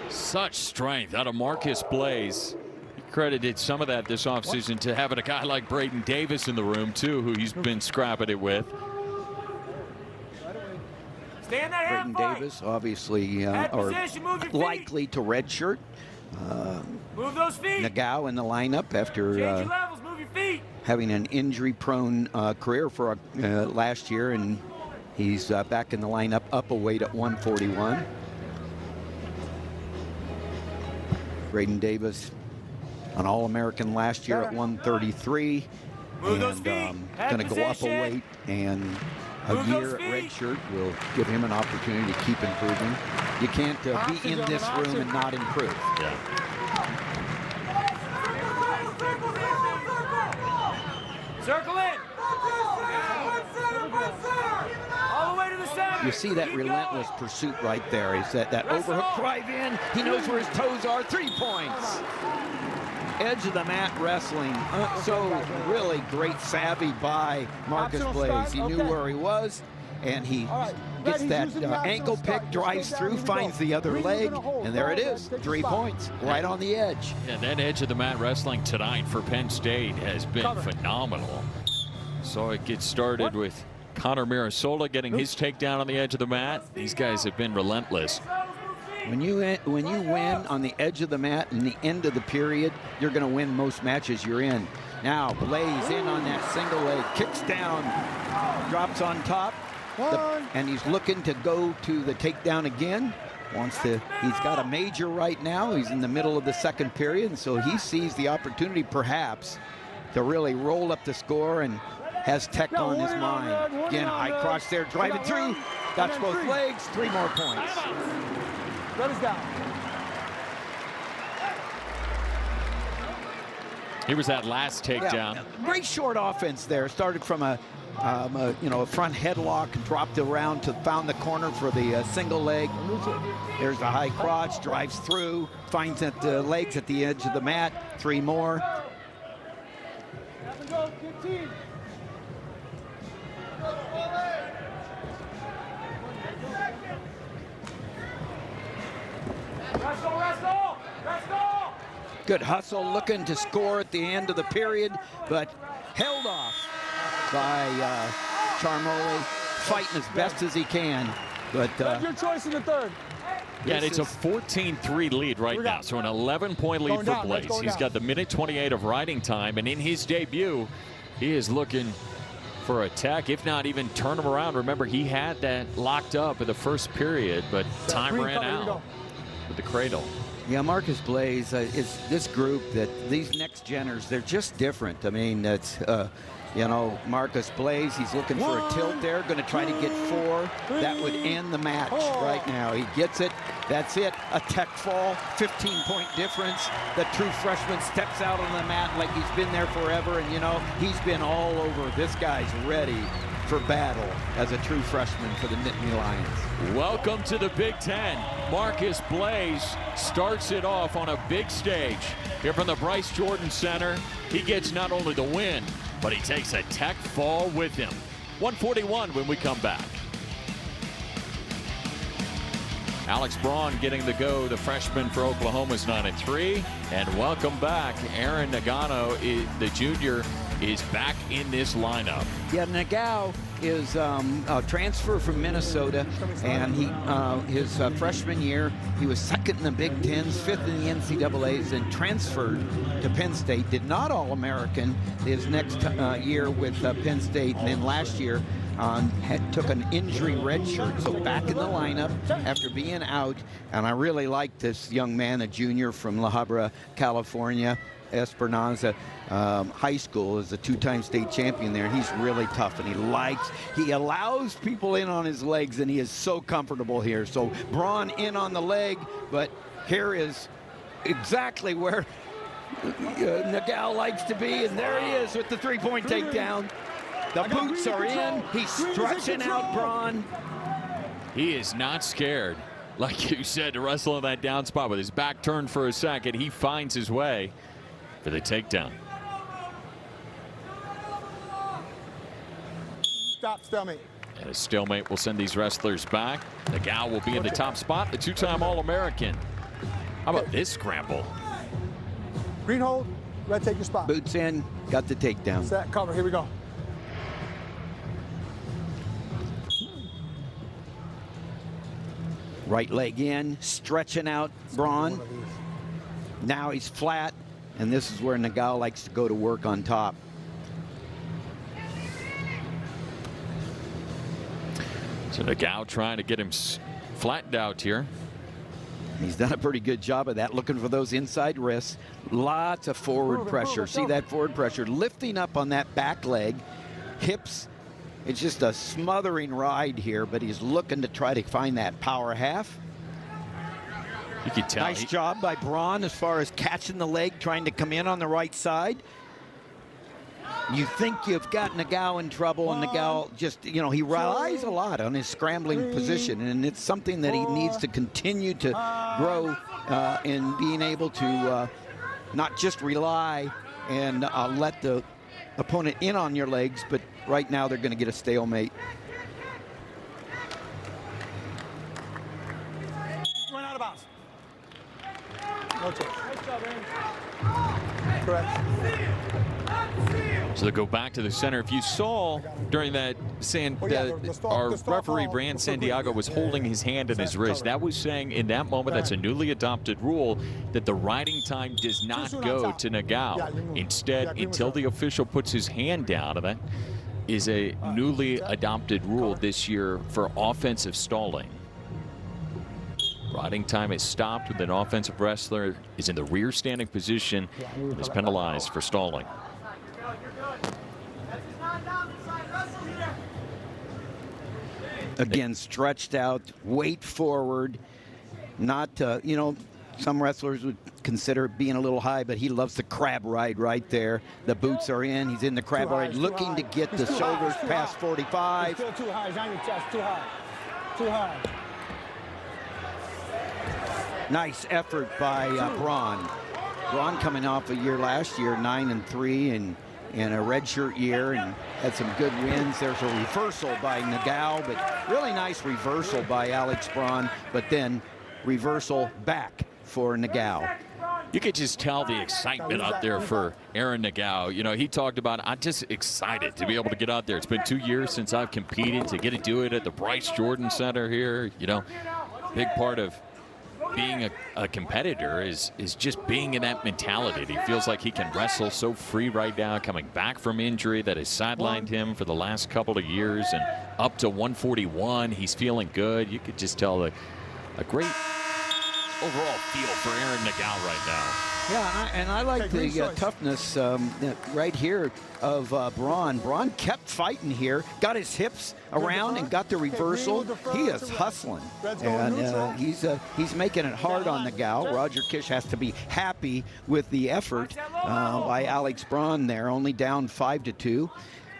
Such strength out of Marcus Blaze. He credited some of that this offseason to having a guy like Braden Davis in the room, too, who he's been scrapping it with. Braden Davis, obviously, are likely to redshirt. Move those feet. Nagao in the lineup after having an injury-prone career for last year, and he's back in the lineup, up a weight at 141. Braden Davis, an All-American last year at 133, and going to go up a weight, and a year at redshirt will give him an opportunity to keep improving. You can't be in this room and not improve. Yeah. Circle in. All the way to the center. You see that relentless pursuit right there. Is that overhook drive in? He knows where his toes are. 3 points. Edge of the mat wrestling. So really great savvy by Marcus Blaze. He knew where he was, and he gets that ankle pick, drives through, finds the other leg, and there it is. 3 points right on the edge. Yeah, that edge of the mat wrestling tonight for Penn State has been phenomenal. So it gets started with Connor Mirasola getting his takedown on the edge of the mat. These guys have been relentless. When you win on the edge of the mat in the end of the period, you're going to win most matches you're in. Now Blaze in on that single leg, kicks down, drops on top, and he's looking to go to the takedown again. He's got a major right now. He's in the middle of the second period, and so he sees the opportunity perhaps to really roll up the score and has Tech on his mind. Again, high cross there, driving through. That's both legs, 3 more points. Red is down. Here was that last takedown. Yeah, great short offense there. Started from a front headlock and dropped around to found the corner for the single leg. There's a high crotch, drives through, finds at the legs at the edge of the mat. 3 more. Good hustle, looking to score at the end of the period, but held off by Charmoli, fighting as best as he can. But your choice in the third. Yeah, and it's a 14-3 lead right now, so an 11-point lead for Blaze. He's got the minute 28 of riding time, and in his debut, he is looking for a tech, if not even turn him around. Remember, he had that locked up in the first period, but time ran out with the cradle. Yeah, Marcus Blaze is this group that these next geners, they're just different. I mean, that's, Marcus Blaze, he's looking for a tilt there, going to try to get 4. That would end the match right now. He gets it. That's it. A tech fall, 15-point difference. The true freshman steps out on the mat like he's been there forever, and, he's been all over. This guy's ready for battle as a true freshman for the Nittany Lions. Welcome to the Big Ten. Marcus Blaze starts it off on a big stage here from the Bryce Jordan Center. He gets not only the win, but he takes a tech fall with him. 141 when we come back. Alex Braun getting the go, the freshman for Oklahoma's 9-3. And welcome back. Aaron Nagano, the junior, is back in this lineup. Yeah, Nagao is a transfer from Minnesota, and his freshman year, he was 2nd in the Big Tens, 5th in the NCAAs, and transferred to Penn State. Did not All-American his next year with Penn State, and then last year took an injury red shirt, so back in the lineup after being out. And I really like this young man, a junior from La Habra, California. Esperanza High School is a 2-time state champion there. He's really tough, and he allows people in on his legs, and he is so comfortable here. So Braun in on the leg, but here is exactly where Nagao likes to be, and there he is with the 3-point takedown. The boots are in. He's stretching out Braun. He is not scared, like you said, to wrestle in that down spot. With his back turned for a second, he finds his way for the takedown. Stop, stalemate. And a stalemate will send these wrestlers back. Nagao will be in the top spot, the 2-time All-American. How about this scramble? Green hold, red, take your spot. Boots in, got the takedown. Set, cover, here we go. Right leg in, stretching out Braun. Now he's flat, and this is where Nagao likes to go to work on top. So Nagao trying to get him flattened out here. He's done a pretty good job of that, looking for those inside wrists. Lots of forward pressure. See that forward pressure, lifting up on that back leg, hips. It's just a smothering ride here, but he's looking to try to find that power half. You can tell. Nice job by Braun as far as catching the leg, trying to come in on the right side. You think you've got Nagao in trouble, and Nagao just, he relies a lot on his scrambling position, and it's something that he needs to continue to grow in being able to not just rely and let the opponent in on your legs, but right now they're going to get a stalemate. Run out of bounds. No choice. Correct. So they go back to the center. If you saw during that, our referee, Brand Santiago, was holding his hand in his wrist. That was saying in that moment, that's a newly adopted rule, that the riding time does not go to Nagao. Instead, until the official puts his hand down, and that is a newly adopted rule this year for offensive stalling. Riding time is stopped when an offensive wrestler is in the rear standing position and is penalized for stalling. Again, stretched out, weight forward, not, some wrestlers would consider being a little high, but he loves the crab ride right there. The boots are in. He's in the crab ride, looking to get the shoulders past 45. He's still too high. He's on your chest. Too high. Too high. Nice effort by Braun. Braun coming off a year last year, 9-3, and a redshirt year, and had some good wins. There's a reversal by Nagao, but really nice reversal by Alex Braun, but then reversal back for Nagao. You could just tell the excitement out there for Aaron Nagao. You know, he talked about, I'm just excited to be able to get out there. It's been 2 years since I've competed, to get to do it at the Bryce Jordan Center here. You know, big part of being a competitor is just being in that mentality. He feels like he can wrestle so free right now, coming back from injury that has sidelined him for the last couple of years, and up to 141. He's feeling good. You could just tell a great overall feel for Aaron Nagao right now. Yeah, and I like the toughness right here of Braun. Braun kept fighting here, got his hips around and got the reversal. He is hustling, and he's making it hard on Nagao. Roger Kish has to be happy with the effort by Alex Braun there, only down 5-2.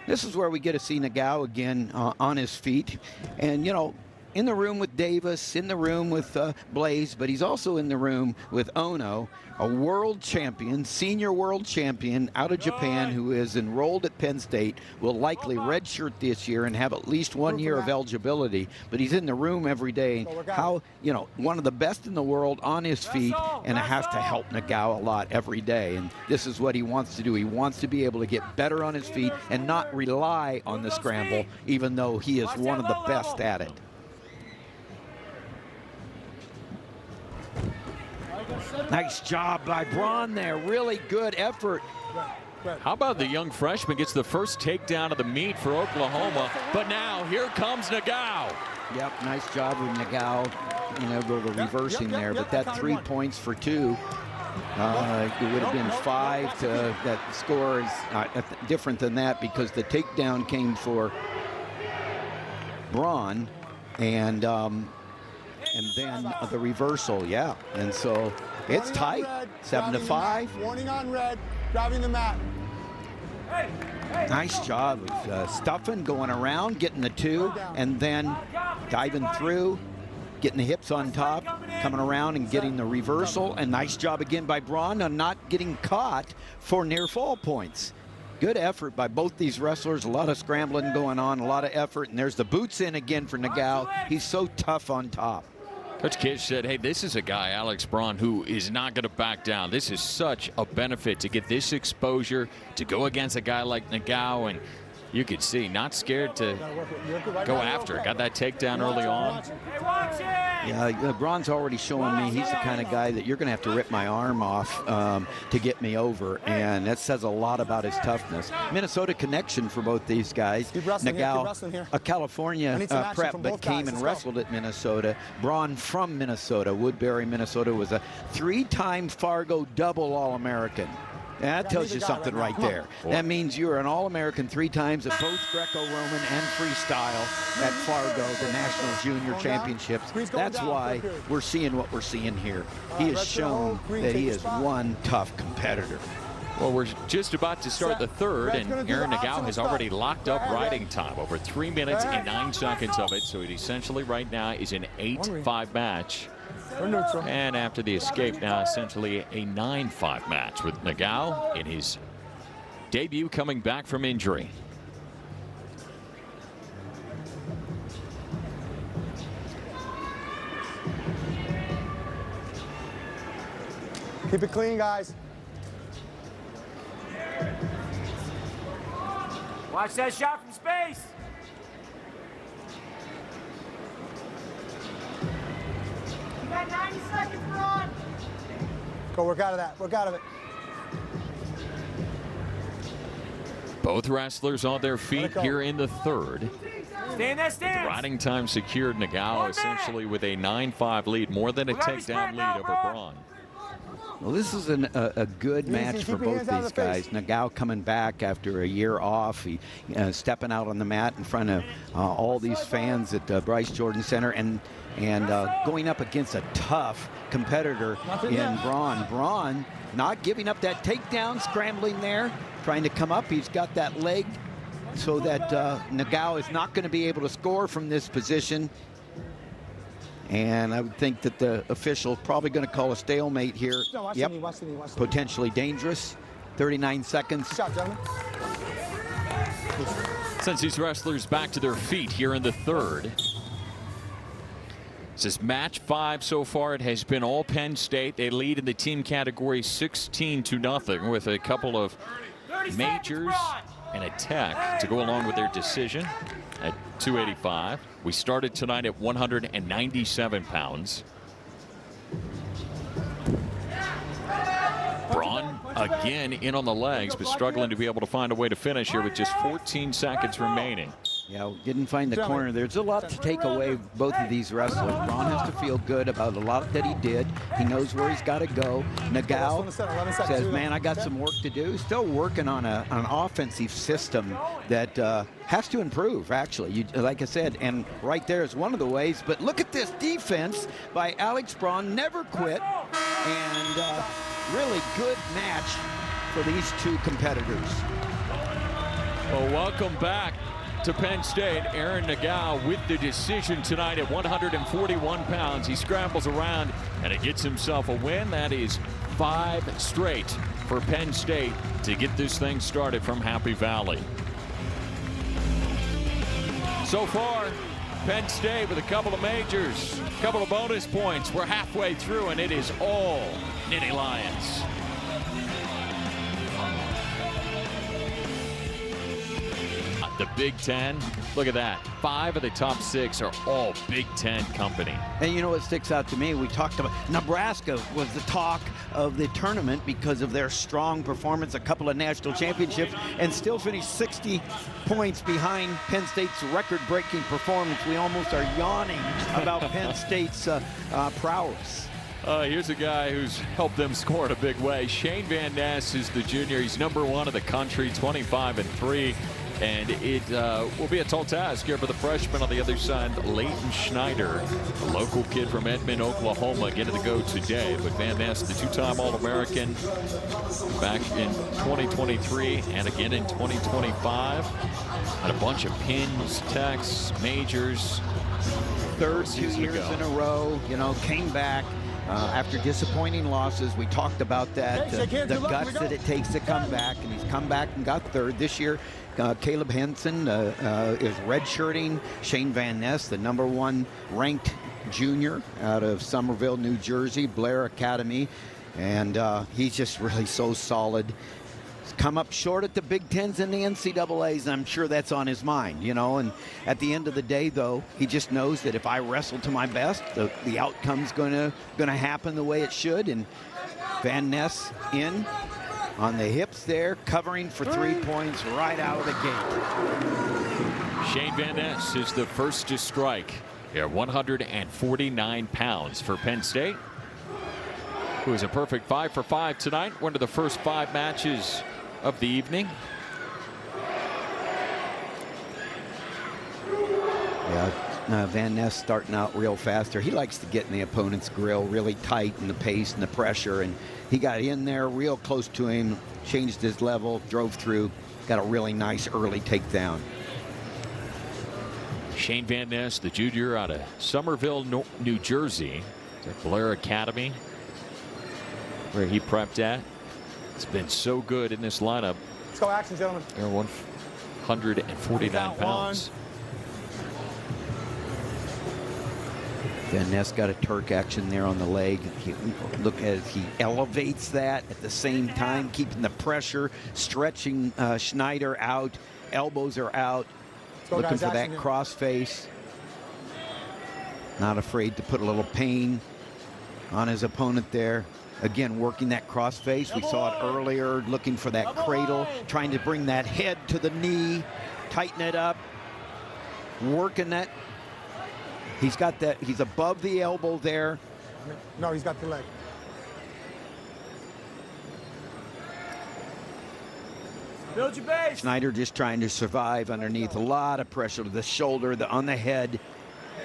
This is where we get to see Nagao again on his feet, and you know, in the room with Davis, in the room with Blaze, but he's also in the room with Ono, a world champion, senior world champion out of Japan, who is enrolled at Penn State, will likely redshirt this year and have at least 1 year of eligibility, but he's in the room every day. How, you know, one of the best in the world on his feet, and it has to help Nagao a lot every day, and this is what he wants to do. He wants to be able to get better on his feet and not rely on the scramble, even though he is one of the best at it. Nice job by Braun there. Really good effort. How about the young freshman gets the first takedown of the meet for Oklahoma, but now here comes Nagao. Yep, nice job with Nagao, you know, go the reversing there, but that 3 points for 2. It would have been 5 to, that score is different than that because the takedown came for Braun, and then the reversal, yeah. And so it's tight, 7-5. Warning on red, driving the mat. Nice job of stuffing, going around, getting the 2, and then diving through, getting the hips on top, coming around and getting the reversal. And nice job again by Braun on not getting caught for near fall points. Good effort by both these wrestlers. A lot of scrambling going on, a lot of effort. And there's the boots in again for Nagao. He's so tough on top. Coach Kish said, hey, this is a guy, Alex Braun, who is not going to back down. This is such a benefit to get this exposure, to go against a guy like Nagao, and you could see, not scared to go after it. Got that takedown early on. Yeah, Braun's already showing me he's the kind of guy that you're going to have to rip my arm off to get me over, and that says a lot about his toughness. Minnesota connection for both these guys. Nagao, a California prep, but came and wrestled at Minnesota. Braun from Minnesota, Woodbury, Minnesota, was a 3-time Fargo double All-American. That tells you something right there. That means you're an All-American 3 times at both Greco-Roman and freestyle at Fargo, the National Junior Championships. That's why we're seeing what we're seeing here. He has shown that he is one tough competitor. Well, we're just about to start the third, and Aaron Nagao has already locked up riding time, over 3 minutes and 9 seconds of it. So it essentially right now is an 8-5 match. And after the escape, now essentially a 9-5 match with Nagao in his debut coming back from injury. Keep it clean, guys. Watch that shot from space. You got 90 seconds, Braun. Go work out of that. Work out of it. Both wrestlers on their feet here in the third. Stay in that stance. The riding time secured. Nagao essentially with a 9-5 lead, more than a takedown lead over Braun. Well, this is a good match for both these guys. Nagao coming back after a year off. He stepping out on the mat in front of all these fans at Bryce Jordan Center and going up against a tough competitor in Braun. Braun not giving up that takedown, scrambling there, trying to come up. He's got that leg so that Nagao is not going to be able to score from this position. And I would think that the official probably going to call a stalemate here. Yep, potentially dangerous. 39 seconds. Sends these wrestlers back to their feet here in the third. This is match 5 so far. It has been all Penn State. They lead in the team category 16-0 with a couple of majors and a tech to go along with their decision at 285. We started tonight at 197 pounds. Braun again in on the legs, but struggling to be able to find a way to finish here with just 14 seconds remaining. Yeah, didn't find the corner. There's a lot to take away both of these wrestlers. Braun has to feel good about a lot that he did. He knows where he's got to go. Nagao says, man, I got some work to do. Still working on an offensive system that has to improve, actually. Like I said, and right there is one of the ways. But look at this defense by Alex Braun. Never quit. And really good match for these two competitors. Well, welcome back to Penn State. Aaron Nagao with the decision tonight at 141 pounds. He scrambles around and it gets himself a win. That is 5 straight for Penn State to get this thing started from Happy Valley. So far, Penn State with a couple of majors, a couple of bonus points. We're halfway through and it is all Nittany Lions. The Big Ten, look at that. 5 of the top 6 are all Big Ten company. And you know what sticks out to me? We talked about Nebraska was the talk of the tournament because of their strong performance, a couple of national championships, and still finished 60 points behind Penn State's record-breaking performance. We almost are yawning about Penn State's prowess. Here's a guy who's helped them score in a big way. Shane Van Ness is the junior. He's #1 in the country, 25-3. And it will be a tall task here for the freshman on the other side, Leighton Schneider, a local kid from Edmond, Oklahoma, getting to go today. But Van Ness, the 2-time All-American back in 2023 and again in 2025. Had a bunch of pins, techs, majors. Third 2 years in a row, you know, came back. After disappointing losses, we talked about that, the guts that it takes to come back, and he's come back and got third. This year, Caleb Henson is redshirting. Shane Van Ness, the #1 ranked junior out of Somerville, New Jersey, Blair Academy, and he's just really so solid. He's come up short at the Big Tens and the NCAAs, and I'm sure that's on his mind, you know. And at the end of the day, though, he just knows that if I wrestle to my best, the outcome's gonna happen the way it should. And Van Ness in on the hips there, covering for 3 points right out of the gate. Shane Van Ness is the first to strike. Here, 149 pounds for Penn State, who is a perfect 5 for 5 tonight. One of the first 5 matches of the evening. Yeah, Van Ness starting out real faster. He likes to get in the opponent's grill really tight in the pace and the pressure, and he got in there real close to him, changed his level, drove through, got a really nice early takedown. Shane Van Ness, the junior out of Somerville, New Jersey, at Blair Academy, where he prepped at. It's been so good in this lineup. Let's go action, gentlemen. They're 149 pounds. Van Ness got a Turk action there on the leg. Look as he elevates that at the same time, keeping the pressure, stretching Schneider out. Elbows are out. Looking for that cross face. Not afraid to put a little pain on his opponent there. Again, working that cross face. We saw it earlier, looking for that cradle, trying to bring that head to the knee, tighten it up, working that. He's got that, he's above the elbow there. No, he's got the leg. Build your base. Schneider just trying to survive underneath a lot of pressure. The shoulder, on the head,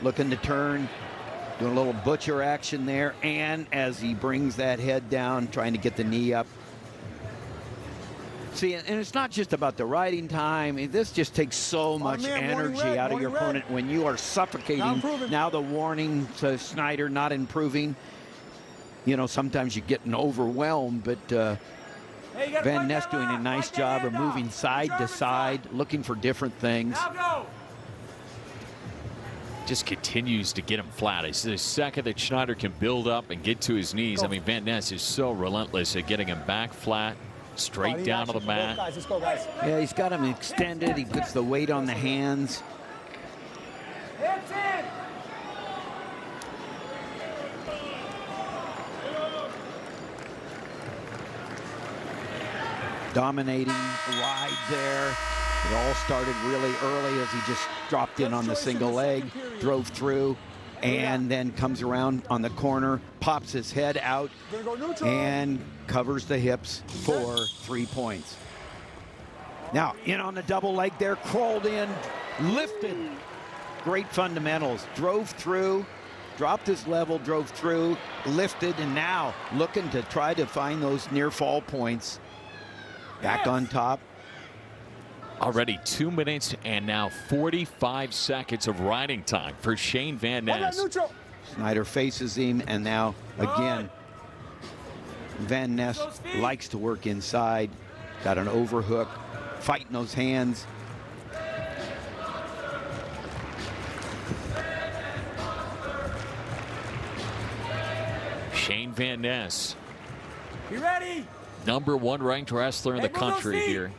looking to turn, doing a little butcher action there. And as he brings that head down, trying to get the knee up. See, and it's not just about the riding time. This just takes so much energy out of your opponent when you are suffocating. Now the warning to Schneider not improving. You know, sometimes you're getting overwhelmed, but Van Ness doing a nice job of moving side to side, looking for different things. Now go. Just continues to get him flat. It's the second that Schneider can build up and get to his knees. I mean, Van Ness is so relentless at getting him back flat, straight down to the mat. Let's go, guys. Yeah, he's got him extended. He puts the weight on the hands. Hips in. Dominating wide there. It all started really early as he just dropped in on the single leg, drove through, and then comes around on the corner, pops his head out, and covers the hips for 3 points. Now, in on the double leg there, crawled in, lifted. Great fundamentals. Drove through, dropped his level, drove through, lifted, and now looking to try to find those near fall points. Back on top. Already 2 minutes and now 45 seconds of riding time for Shane Van Ness. Schneider faces him, and now again, Van Ness likes to work inside. Got an overhook, fighting those hands. Shane Van Ness, You ready? #1 ranked wrestler in the country here.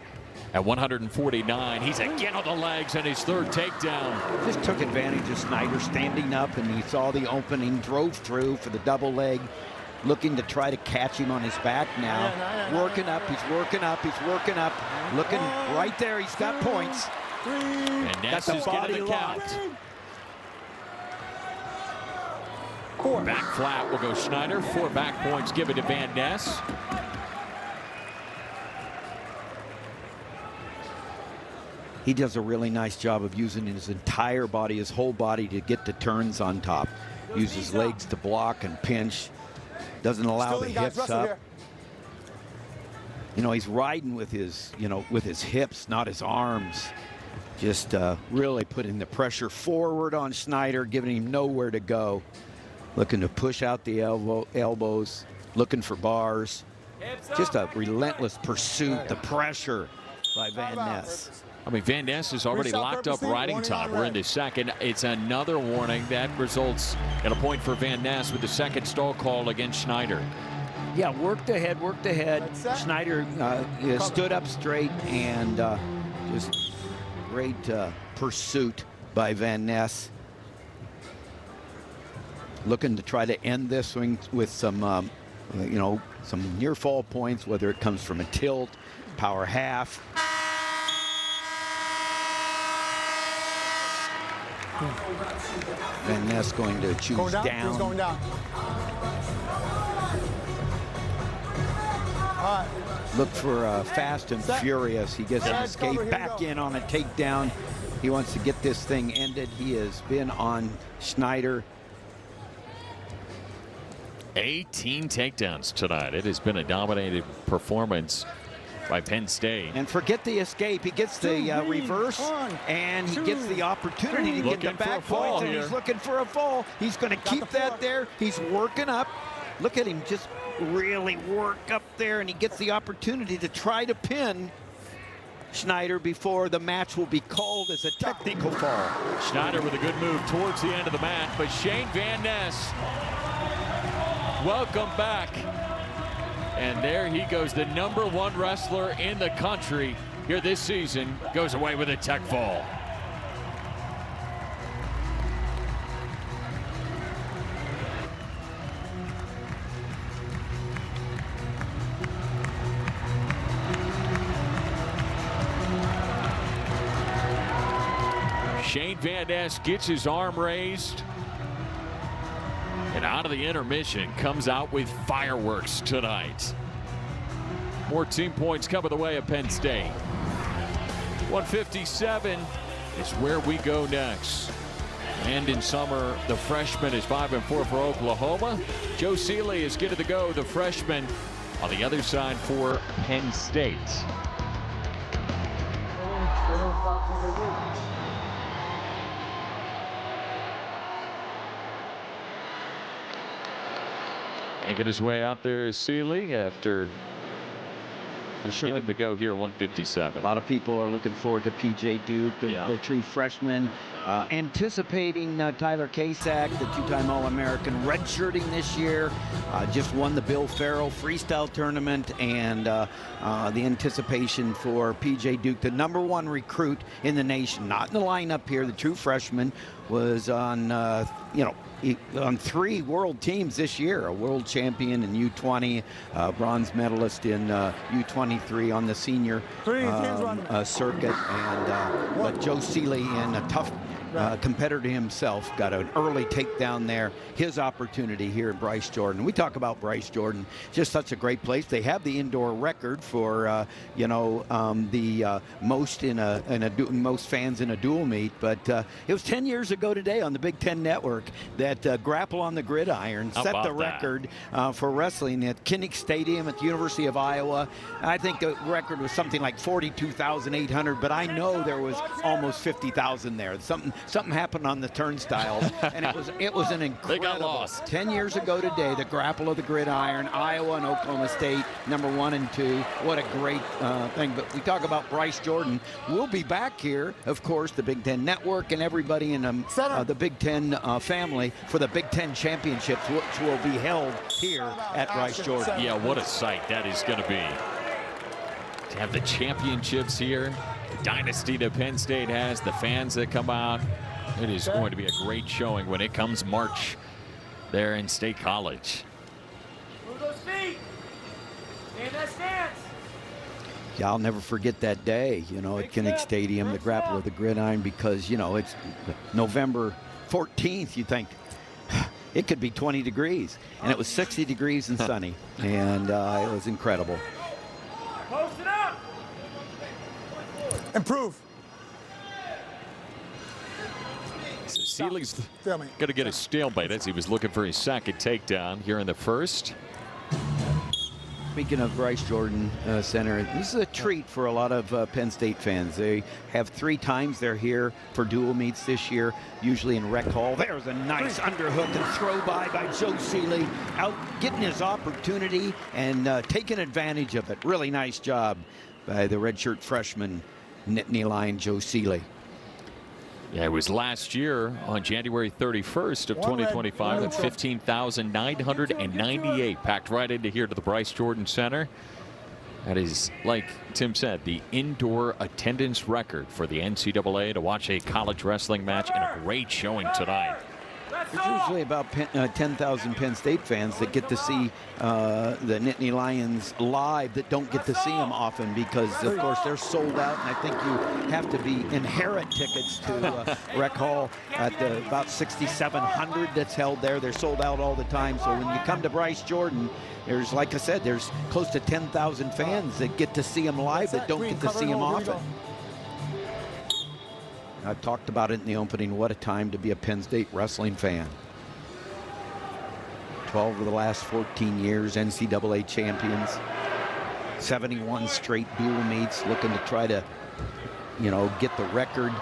At 149, he's again on the legs and his third takedown. Just took advantage of Schneider standing up, and he saw the opening, drove through for the double leg, looking to try to catch him on his back now. Working up, he's working up, he's working up. Looking right there, he's got points. And Ness is getting the count. Back flat will go Schneider. 4 back points given to Van Ness. He does a really nice job of using his entire body, his whole body, to get the turns on top. Uses legs to block and pinch. Doesn't allow the hips up. You know, he's riding with his, with his hips, not his arms. Just really putting the pressure forward on Schneider, giving him nowhere to go. Looking to push out the elbows, looking for bars. Just a relentless pursuit, the pressure by Van Ness. I mean, Van Ness has already locked up riding time. We're in the second. It's another warning that results in a point for Van Ness with the second stall call against Schneider. Yeah, worked ahead, worked ahead. Schneider stood up straight, and just great pursuit by Van Ness. Looking to try to end this swing with some, some near fall points, whether it comes from a tilt, power half. Van Ness going to choose down. He's going down. All right. Look for fast and furious. He gets an escape back in on a takedown. He wants to get this thing ended. He has been on Schneider. 18 takedowns tonight. It has been a dominated performance by Penn State. And forget the escape. He gets the reverse, and he gets the opportunity to get the back points, and he's looking for a fall. He's going to keep that there. He's working up. Look at him just really work up there, and he gets the opportunity to try to pin Schneider before the match will be called as a technical fall. Schneider with a good move towards the end of the mat, but Shane Van Ness, welcome back. And there he goes, the #1 wrestler in the country here this season, goes away with a tech fall. Shane Van Ness gets his arm raised. And out of the intermission, comes out with fireworks tonight. More team points coming the way of Penn State. 157 is where we go next. And in summer, the freshman is 5-4 for Oklahoma. Joe Seeley is good to go, the freshman, on the other side for Penn State. Making his way out there is Seeley after getting to go here, 157. A lot of people are looking forward to P.J. Duke, the true freshman. Anticipating Tyler Kasak, the two-time All-American, redshirting this year. Just won the Bill Farrell Freestyle Tournament, and the anticipation for P.J. Duke, the #1 recruit in the nation. Not in the lineup here. The true freshman was on, on 3 world teams this year. A world champion in U20, bronze medalist in U23 on the senior circuit. And but Joe Seeley, in a tough competitor himself, got an early takedown there. His opportunity here at Bryce Jordan. We talk about Bryce Jordan, just such a great place. They have the indoor record for the most fans in a dual meet. But it was 10 years ago today on the Big Ten Network that Grapple on the Gridiron set the record for wrestling at Kinnick Stadium at the University of Iowa. I think the record was something like 42,800, but I know there was almost 50,000 there. Something happened on the turnstiles, and it was an incredible. They got lost. 10 years ago today, the Grapple of the Gridiron, Iowa and Oklahoma State, #1 and 2. What a great thing. But we talk about Bryce Jordan. We'll be back here, of course, the Big Ten Network and everybody in the Big Ten family for the Big Ten Championships, which will be held here at Bryce Jordan. Yeah, what a sight that is going to be. To have the championships here, the dynasty that Penn State has, the fans that come out. It is going to be a great showing when it comes March there in State College. Move those feet. Stay in that stance. Yeah, I'll never forget that day, at Kinnick Stadium, the Grapple of the Gridiron, because, it's November 14th. You think it could be 20 degrees, and it was 60 degrees and sunny, and it was incredible. Post it up. Improve. So Seeley's going to get a stalemate as he was looking for his second takedown here in the first. Speaking of Bryce Jordan Center, this is a treat for a lot of Penn State fans. They have 3 times they're here for dual meets this year, usually in Rec Hall. There's a nice underhook and throw by Joe Seeley, out getting his opportunity and taking advantage of it. Really nice job by the redshirt freshman, Nittany Lion Joe Seeley. Yeah, it was last year on January 31st of 2025 at 15,998 packed right into here to the Bryce Jordan Center. That is, like Tim said, the indoor attendance record for the NCAA to watch a college wrestling match, and a great showing tonight. There's usually about 10,000 Penn State fans that get to see the Nittany Lions live that don't get to see them often because, of course, they're sold out. And I think you have to inherit tickets to Rec Hall at about 6,700 that's held there. They're sold out all the time. So when you come to Bryce Jordan, there's, like I said, there's close to 10,000 fans that get to see them live that don't get to see them often. I've talked about it in the opening. What a time to be a Penn State wrestling fan. 12 of the last 14 years, NCAA champions. 71 straight dual meets, looking to try to, get the record.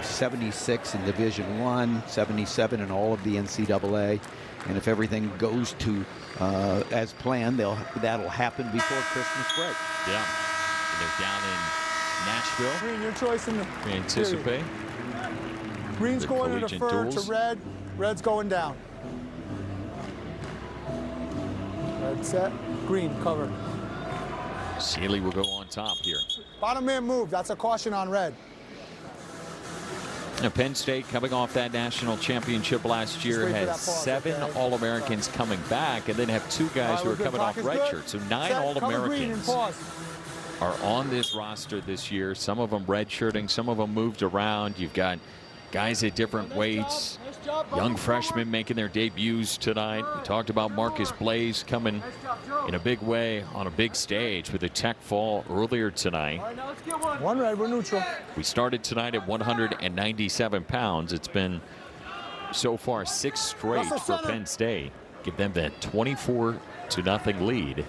76 in Division I, 77 in all of the NCAA. And if everything goes to as planned, that'll happen before Christmas break. Yeah, and they're down in Nashville. Green, your choice in the we anticipate. Green's going to defer to red. Red's going down. Red set. Green cover. Seeley will go on top here. Bottom man move. That's a caution on red. Now, Penn State, coming off that national championship last year, has 7 All-Americans coming back, and then have 2 guys who are coming off redshirts. So 9 All-Americans are on this roster this year. Some of them redshirting, some of them moved around. You've got guys at different weights. Young freshmen making their debuts tonight. We talked about Marcus Blaze coming in a big way on a big stage with a tech fall earlier tonight. One red, we're neutral. We started tonight at 197 pounds. It's been so far 6 straight for Penn State. Give them that 24-0 lead.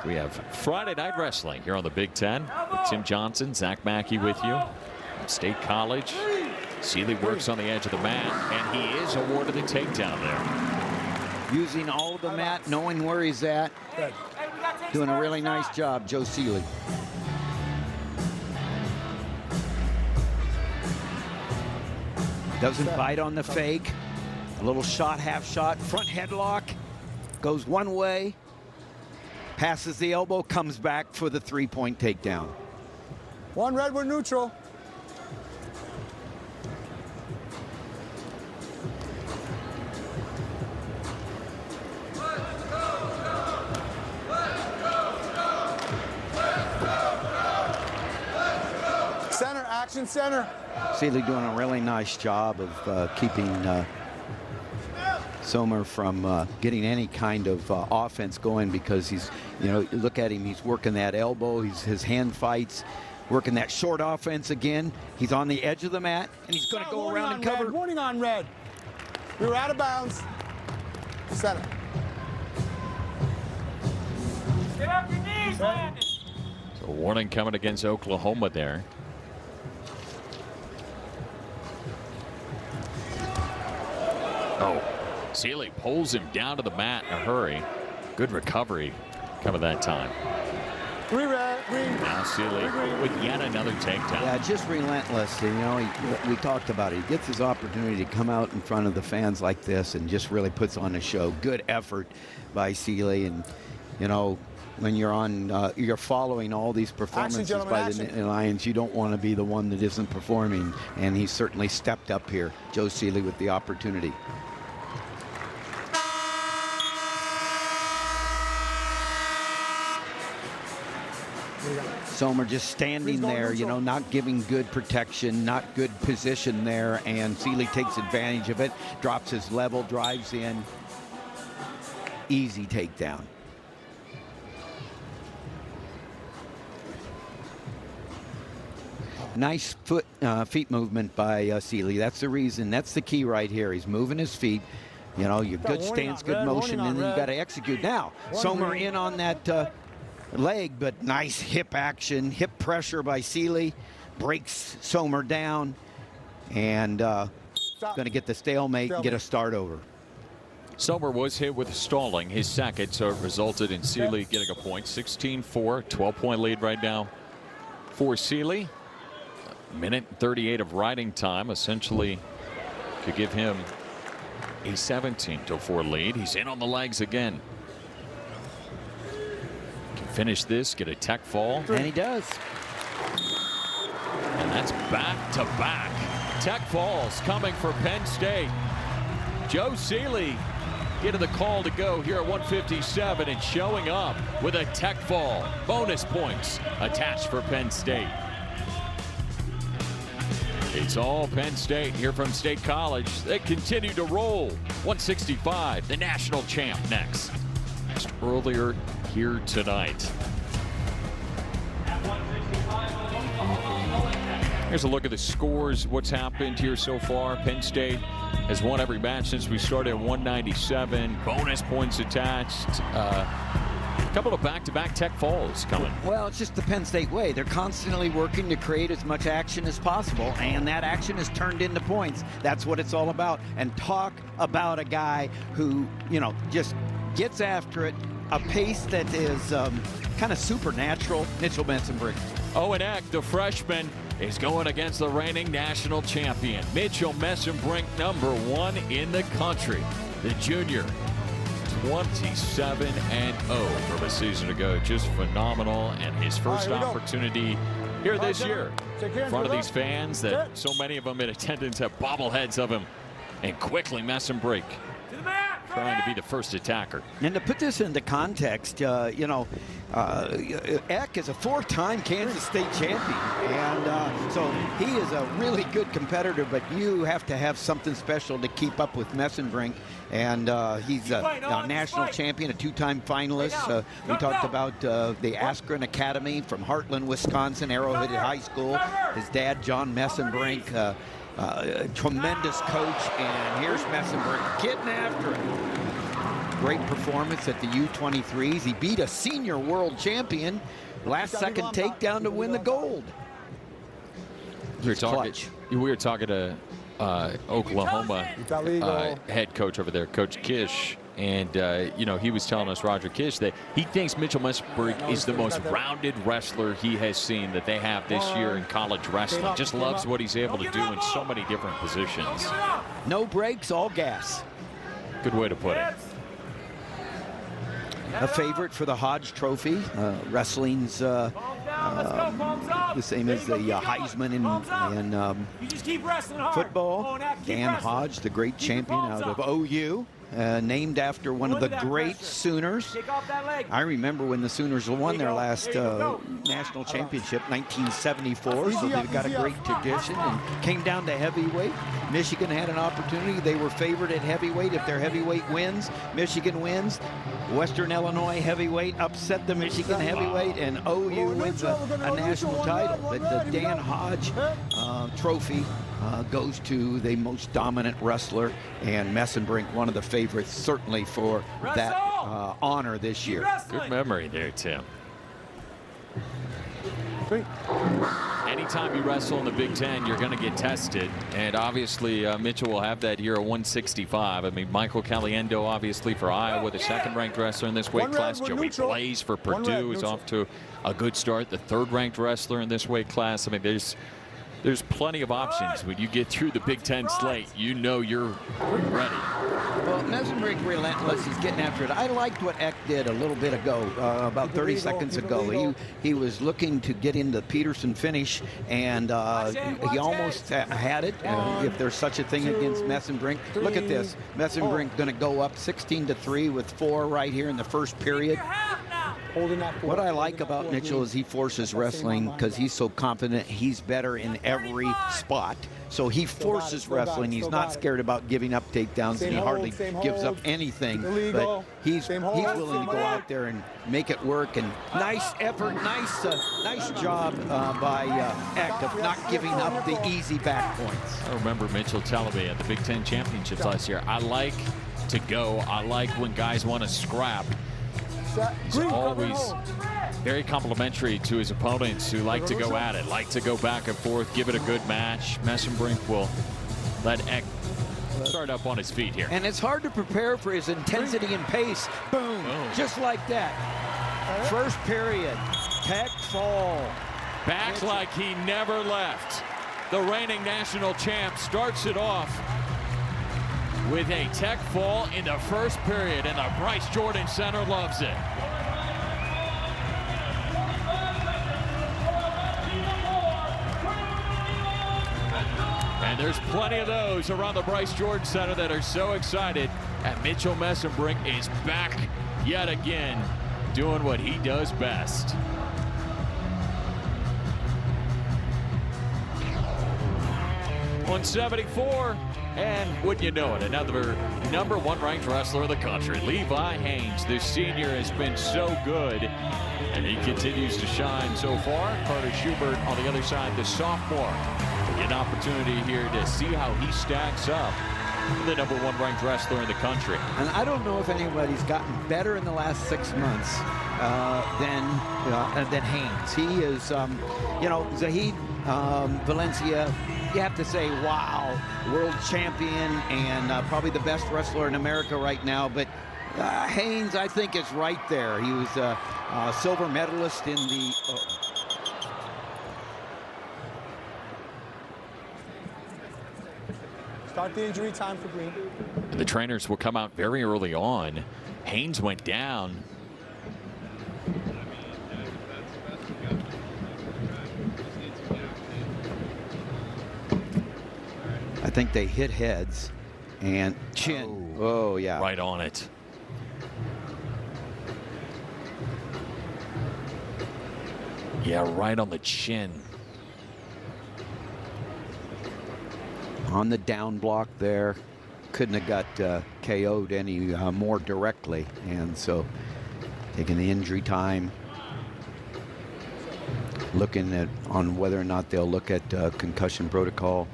We have Friday Night Wrestling here on the Big Ten. With Tim Johnson, Zach Mackey with you. From State College. Seeley works on the edge of the mat, and he is awarded the takedown there. Using all of the mat, knowing where he's at. Doing a really nice job, Joe Seeley. Doesn't bite on the fake. A little shot, half shot, front headlock. Goes one way. Passes the elbow, comes back for the 3-point takedown. One red, we're neutral. Center, action center. Seeley doing a really nice job of keeping Sommer from getting any kind of offense going, because he's, you know, look at him, he's working that elbow, his hand fights, working that short offense again. He's on the edge of the mat, and he's going to go around and cover. Red, warning on red. We were out of bounds. Center. Get off your knees, Landon. So warning coming against Oklahoma there. Oh, Seeley pulls him down to the mat in a hurry. Good recovery coming that time. 3 red, green. Now Seeley with yet another takedown. Yeah, just relentless. You know, we talked about it. He gets his opportunity to come out in front of the fans like this and just really puts on a show. Good effort by Seeley. And, you know, when you're on, you're following all these performances by the Lions, you don't want to be the one that isn't performing. And he certainly stepped up here. Joe Seeley with the opportunity. Sommer just standing there, you know, not giving good protection, not good position there, and Seeley takes advantage of it, drops his level, drives in. Easy takedown. Nice feet movement by Seeley. That's the reason. That's the key right here. He's moving his feet. You know, your good stance, good motion, and then you got to execute. Now, Sommer in on that leg, but nice hip action, hip pressure by Seeley, breaks Sommer down, and going to get the stalemate and get a start over. Sommer was hit with stalling, his second, so it resulted in Seeley getting a point. 16-4, 12-point lead right now for Seeley. Minute 38 of riding time essentially could give him a 17-4 lead. He's in on the legs again. Finish this, get a tech fall. And he does. And that's back-to-back tech falls coming for Penn State. Joe Seeley getting the call to go here at 157 and showing up with a tech fall. Bonus points attached for Penn State. It's all Penn State here from State College. They continue to roll. 165, the national champ next. Just earlier here tonight. Here's a look at the scores, what's happened here so far. Penn State has won every match since we started at 197. Bonus points attached. A couple of back-to-back tech falls coming. Well, it's just the Penn State way. They're constantly working to create as much action as possible, and that action is turned into points. That's what it's all about. And talk about a guy who, you know, just gets after it, a pace that is kind of supernatural. Mitchell Messenbrink. Owen Eck, the freshman, is going against the reigning national champion. Mitchell Messenbrink, #1 in the country. The junior, 27-0 from a season ago. Just phenomenal, and his first opportunity here this year in front of these fans that so many of them in attendance have bobbleheads of him. And quickly Messenbrink To the mat, trying to be the first attacker. And to put this into context, you know, Eck is a 4-time Kansas State champion, and so he is a really good competitor, but you have to have something special to keep up with Messenbrink, and he's a national champion, a 2-time finalist. We talked about the Askren Academy from Heartland, Wisconsin, Arrowhead High School. His dad, John Messenbrink, tremendous coach, and here's Messenbrink getting after it. Great performance at the U23s. He beat a senior world champion. Last-second takedown to win the gold. We were talking to Oklahoma head coach over there, Coach Kish, and you know, he was telling us, Roger Kish, that he thinks Mitchell Messenbrink is the most rounded wrestler he has seen that they have this year in college wrestling. Just loves what he's able to do in so many different positions. No brakes, all gas. Good way to put it. A favorite for the Hodge Trophy. Wrestling's the same as the Heisman in football. Dan Hodge, the great champion out of OU. Named after one of the great Sooners. I remember when the Sooners won their last national championship, 1974, so they've got a great tradition, and came down to heavyweight. Michigan had an opportunity. They were favored at heavyweight. If their heavyweight wins, Michigan wins. Western Illinois heavyweight upset the Michigan heavyweight, and OU wins a national title. But the Dan Hodge trophy goes to the most dominant wrestler, and Messenbrink, one of the favorites certainly for that honor this year. Good memory there, Tim. Anytime you wrestle in the Big Ten, you're going to get tested, and obviously Mitchell will have that here at 165. I mean, Michael Caliendo, obviously for Iowa, the second-ranked wrestler in this weight class. Joey Blaze for Purdue is off to a good start, the third-ranked wrestler in this weight class. I mean, there's plenty of options. When you get through the Big Ten slate, you know you're ready. Well, Messenbrink relentless. He's getting after it. I liked what Eck did a little bit ago, about 30 seconds ago. He was looking to get into Peterson finish, and he almost had it. If there's such a thing against Messenbrink. Look at this. Messenbrink going to go up 16-3 with 4 right here in the first period. What I like about Mitchell is he forces wrestling because he's so confident. He's better in every spot. So he forces wrestling. He's not scared about giving up takedowns, and he hardly gives up anything. But he's willing to go out there and make it work. And nice effort, nice job by Eck of not giving up the easy back points. I remember Mitchell telling me at the Big Ten Championships last year, I like to go. I like when guys want to scrap. He's always very complimentary to his opponents who like to go at it, like to go back and forth, give it a good match. Messenbrink will let Eck start up on his feet here. And it's hard to prepare for his intensity and pace. Boom, just like that. First period, Tech fall. Back like he never left. The reigning national champ starts it off with a Tech fall in the first period, and the Bryce Jordan Center loves it. And there's plenty of those around the Bryce Jordan Center that are so excited. And Mitchell Messenbrink is back yet again, doing what he does best. .174. And wouldn't you know it, another #1 ranked wrestler in the country, Levi Haynes. This senior has been so good, and he continues to shine so far. Carter Schubert on the other side, the sophomore. An opportunity here to see how he stacks up, the #1 ranked wrestler in the country. And I don't know if anybody's gotten better in the last 6 months than Haynes. He is, you know, Zahid Valencia. You have to say, wow, world champion and probably the best wrestler in America right now. But Haynes, I think, is right there. He was a silver medalist in the... Start the injury time for Green. The trainers will come out very early on. Haynes went down. I think they hit heads. And chin. Oh, yeah. Right on it. Yeah, right on the chin. On the down block there. Couldn't have got KO'd any more directly. And so taking the injury time. Looking at on whether or not they'll look at concussion protocol.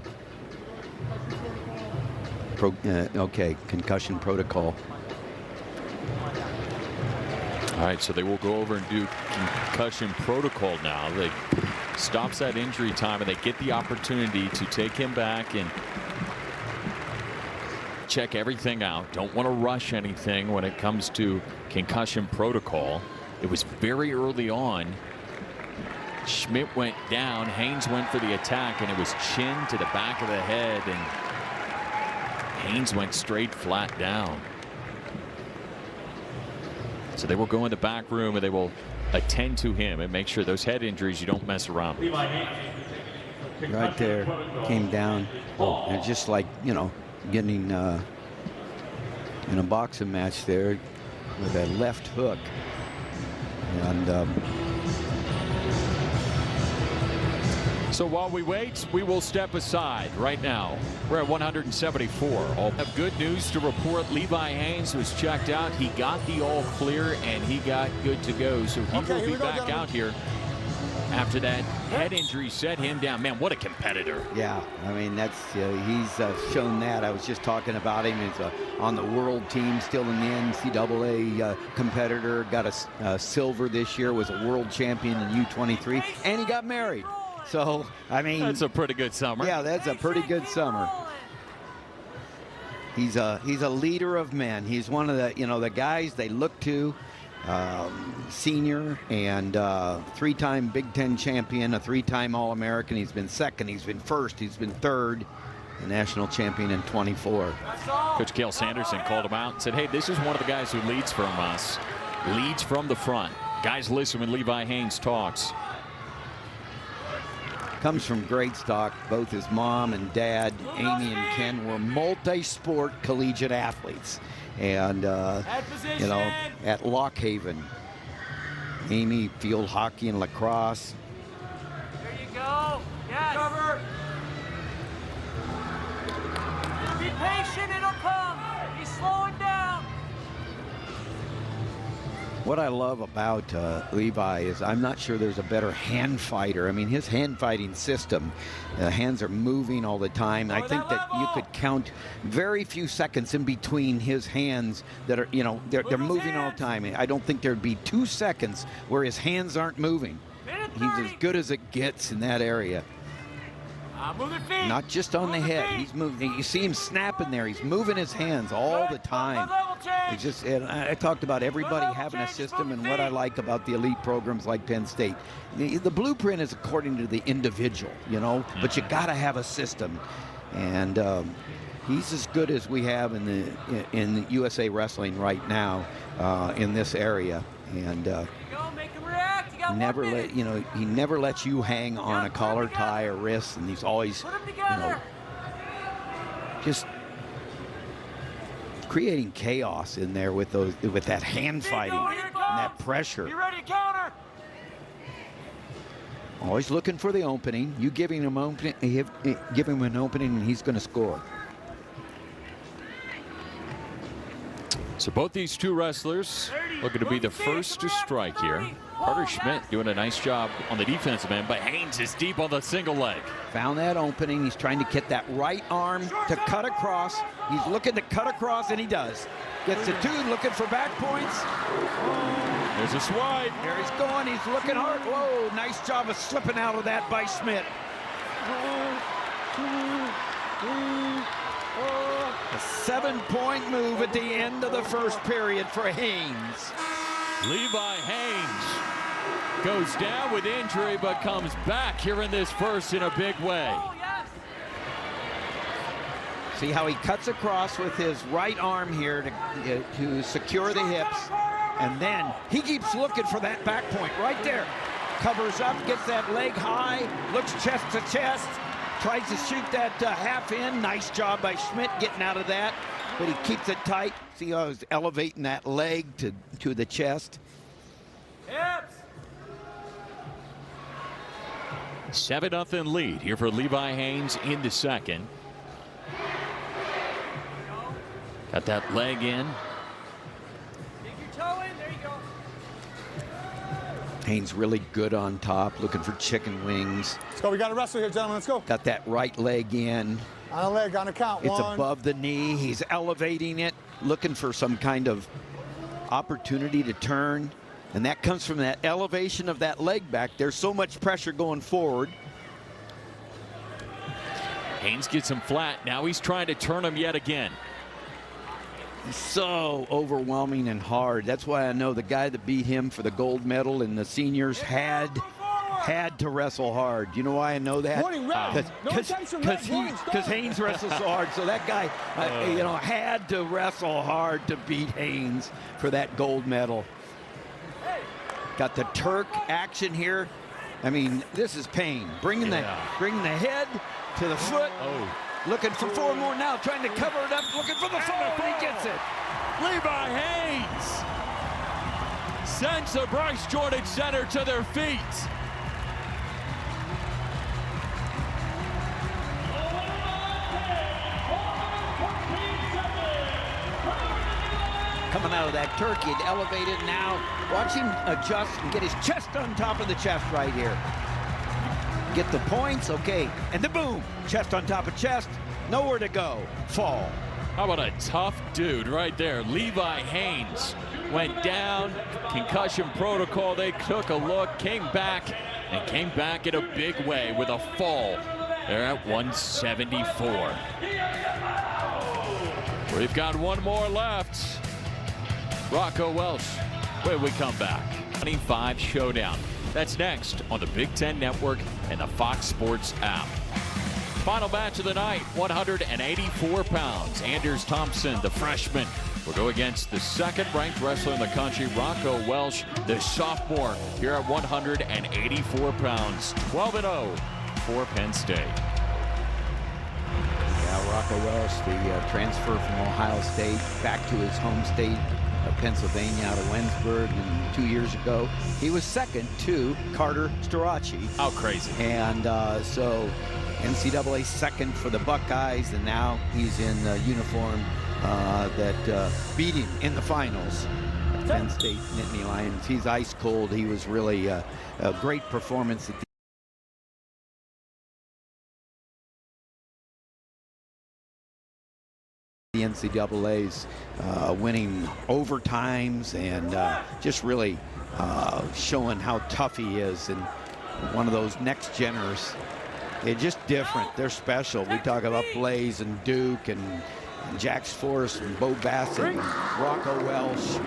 Okay, concussion protocol. All right, so they will go over and do concussion protocol now. They stops that injury time, and they get the opportunity to take him back and check everything out. Don't want to rush anything when it comes to concussion protocol. It was very early on. Schmidt went down, Haynes went for the attack, and it was chin to the back of the head, and Haynes went straight flat down. So they will go in the back room and they will attend to him and make sure those head injuries, you don't mess around. Right there, came down. And just like, you know, getting in a boxing match there with a left hook. And so while we wait, we will step aside right now. We're at 174. All have good news to report. Levi Haynes was checked out. He got the all clear and he got good to go. So he will be back out here after that head injury set him down. Man, what a competitor. yeah, I mean, that's he's shown that. I was just talking about him. He's on the world team, still in the NCAA competitor. Got a silver this year, was a world champion in U23, and he got married. So, I mean, That's a pretty good summer. Yeah, that's a pretty good summer. He's a leader of men. He's one of the, you know, the guys they look to. Senior and three-time Big Ten champion, a three-time All-American. He's been second, he's been first, he's been third, a national champion in 24. Coach Cale Sanderson called him out and said, hey, this is one of the guys who leads from us, leads from the front. Guys listen when Levi Haynes talks. Comes from great stock. Both his mom and dad, Amy and Ken, were multi-sport collegiate athletes. And, you know, at Lock Haven, Amy field hockey and lacrosse. There you go. Yes. Cover. Be patient, it'll come. He's slowing down. What I love about Levi is I'm not sure there's a better hand fighter. I mean, his hand fighting system, the hands are moving all the time. I think that you could count very few seconds in between his hands that are, you know, they're moving all the time. I don't think there'd be 2 seconds where his hands aren't moving. He's as good as it gets in that area. Not just on the head. He's moving. You see him snapping there. He's moving his hands all the time. It's just, and I talked about everybody having a system, and what I like about the elite programs like Penn State. The blueprint is according to the individual, you know, but you got to have a system. And he's as good as we have in the USA Wrestling right now in this area. And never let, you know, he never lets you hang on a collar, tie, or wrist, and he's always, you know, just creating chaos in there with those, with that hand fighting and that pressure. You ready to counter? Always looking for the opening. You give him an opening, give him an opening, and he's going to score. So both these two wrestlers looking to be the first to strike here. Carter Schmidt doing a nice job on the defensive end, but Haynes is deep on the single leg. Found that opening. He's trying to get that right arm to cut across. He's looking to cut across, and he does. Gets the 2, looking for back points. There's a swipe. There he's going. He's looking hard. Whoa, nice job of slipping out of that by Schmidt. A 7-point move at the end of the first period for Haynes. Levi Haynes goes down with injury, but comes back here in this first in a big way. See how he cuts across with his right arm here to secure the hips, and then he keeps looking for that back point right there. Covers up, gets that leg high, looks chest to chest, tries to shoot that half in. Nice job by Schmidt getting out of that, but he keeps it tight. See how he's elevating that leg to the chest. Hips. 7-0 lead here for Levi Haines in the second. Got that leg in. Dig your toe in. There you go. Haynes really good on top, looking for chicken wings. Let's go. We got to wrestle here, gentlemen. Let's go. Got that right leg in. On a leg, on a count. It's One. above the knee. He's elevating it, looking for some kind of opportunity to turn. And that comes from that elevation of that leg back. There's so much pressure going forward. Haynes gets him flat. Now he's trying to turn him yet again. So overwhelming and hard. That's why I know the guy that beat him for the gold medal in the seniors had to wrestle hard. You know why I know that? Because Haynes wrestles so hard. So that guy, had to wrestle hard to beat Haynes for that gold medal. Got the Turk action here. I mean, this is pain. Bringing the head to the foot. Looking for 4 more now, trying to cover it up, looking for the fall, and he gets it. Levi Haines sends the Bryce Jordan Center to their feet. Coming out of that Turk, he'd elevated now. Watch him adjust and get his chest on top of the chest right here. Get the points, okay, and the boom, chest on top of chest, nowhere to go, fall. How about a tough dude right there? Levi Haines went down, concussion protocol. They took a look, came back in a big way with a fall. They're at 174. We've got one more left. Rocco Welsh, when we come back. 25 showdown. That's next on the Big Ten Network and the Fox Sports app. Final match of the night, 184 pounds. Anders Thompson, the freshman, will go against the second-ranked wrestler in the country, Rocco Welsh, the sophomore, here at 184 pounds. 12-0 for Penn State. Yeah, Rocco Welsh, the transfer from Ohio State back to his home state of Pennsylvania out of Wentzburg, and 2 years ago he was second to Carter Starachi. How crazy. And so NCAA second for the Buckeyes, and now he's in the uniform that beat him in the finals. Penn State Nittany Lions. He's ice cold. He was really a great performance at the NCAA's, winning overtimes and just really showing how tough he is, and one of those next geners. They're just different. They're special. We talk about Blaze and Duke and Jax Forrest and Bo Bassett and Rocco Welsh.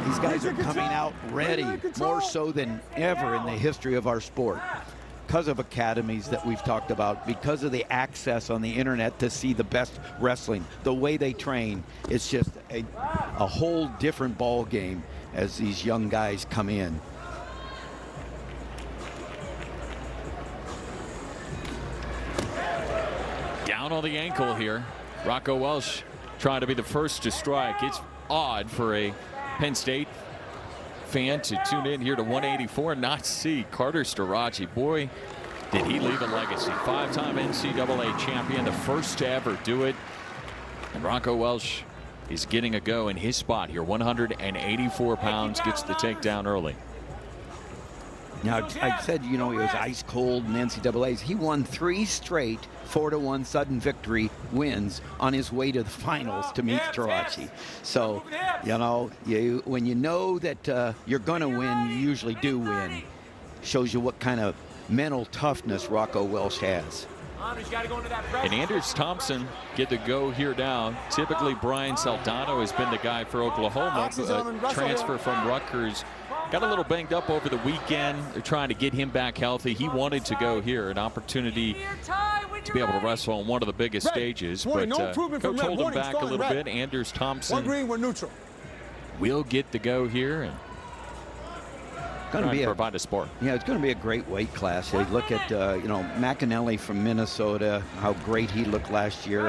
These guys are coming out ready, more so than ever in the history of our sport, because of academies that we've talked about, because of the access on the internet to see the best wrestling, the way they train. It's just a whole different ball game as these young guys come in. Down on the ankle here. Rocco Welsh trying to be the first to strike. It's odd for a Penn State fan to tune in here to 184 and not see Carter Starachi. Boy, did he leave a legacy. 5-time NCAA champion, the first to ever do it. And Rocco Welsh is getting a go in his spot here. 184 pounds, gets the takedown early. Now, I said, he was ice cold in the NCAAs. He won 3 straight 4-1 sudden victory wins on his way to the finals to meet Starachi. So, when you know that you're going to win, you usually do win. Shows you what kind of mental toughness Rocco Welsh has. And Anders Thompson get the go here now. Typically, Brian Saldano has been the guy for Oklahoma, a transfer from Rutgers. Got a little banged up over the weekend. They're trying to get him back healthy. He wanted to go here, an opportunity to be able to wrestle on one of the biggest stages. But coach hold him back a little bit. Anders Thompson one green, we're neutral. will get the go here. And going to be provide a sport. Yeah, it's going to be a great weight class. You look at McAnally from Minnesota, how great he looked last year,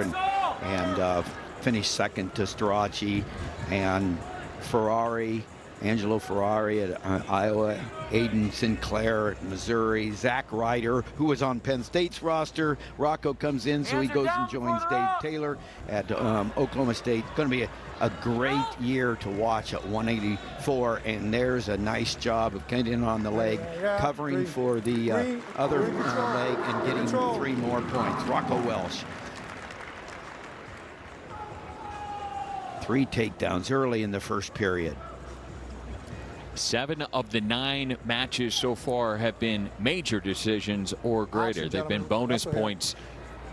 and finished second to Strachey, and Angelo Ferrari at Iowa, Aiden Sinclair at Missouri, Zach Ryder, who was on Penn State's roster. Rocco comes in, so he goes and joins Dave Taylor at Oklahoma State. It's going to be a great year to watch at 184, and there's a nice job of getting on the leg, covering for the other leg, and getting 3 more points. Rocco Welsh. 3 takedowns early in the first period. 7 of the 9 matches so far have been major decisions or greater. They've been bonus points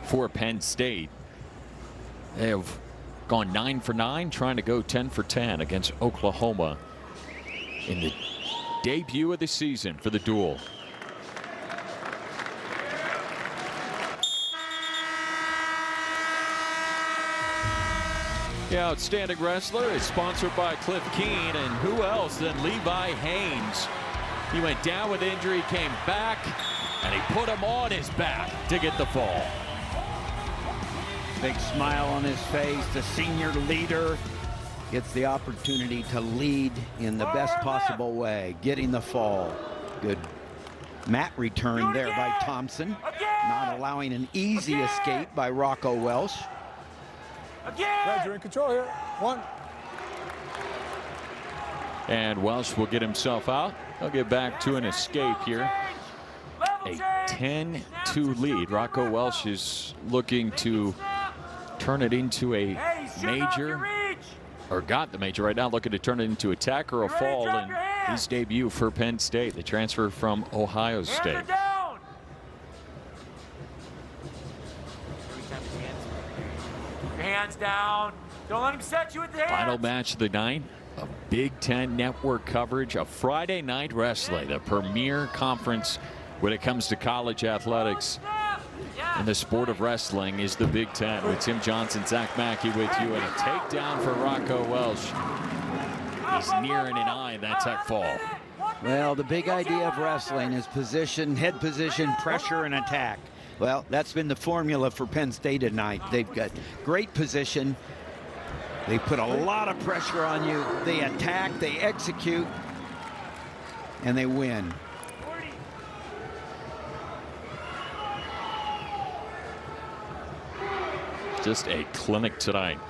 for Penn State. They have gone 9 for 9, trying to go 10 for 10 against Oklahoma in the debut of the season for the duel. The Outstanding Wrestler is sponsored by Cliff Keen, and who else than Levi Haynes. He went down with injury, came back, and he put him on his back to get the fall. Big smile on his face. The senior leader gets the opportunity to lead in the best possible way, getting the fall. Good mat return there by Thompson, not allowing an easy escape by Rocco Welsh. Red, you're in control here. 1. And Welsh will get himself out. He'll get back to an escape here. A 10-2 lead. Rocco Welsh is looking to turn it into a major, or got the major right now, looking to turn it into a tack or a fall in his debut for Penn State, the transfer from Ohio State. Hands down. Don't let him set you with the hands. Final match of the night of Big Ten Network coverage of Friday Night Wrestling, the premier conference when it comes to college athletics. And the sport of wrestling is the Big Ten, with Tim Johnson, Zach Mackey with you, and a takedown for Rocco Welsh. He's nearing an eye in that tech fall. Well, the big idea of wrestling is position, head position, pressure, and attack. Well, that's been the formula for Penn State tonight. They've got great position. They put a lot of pressure on you. They attack, they execute, and they win. Just a clinic tonight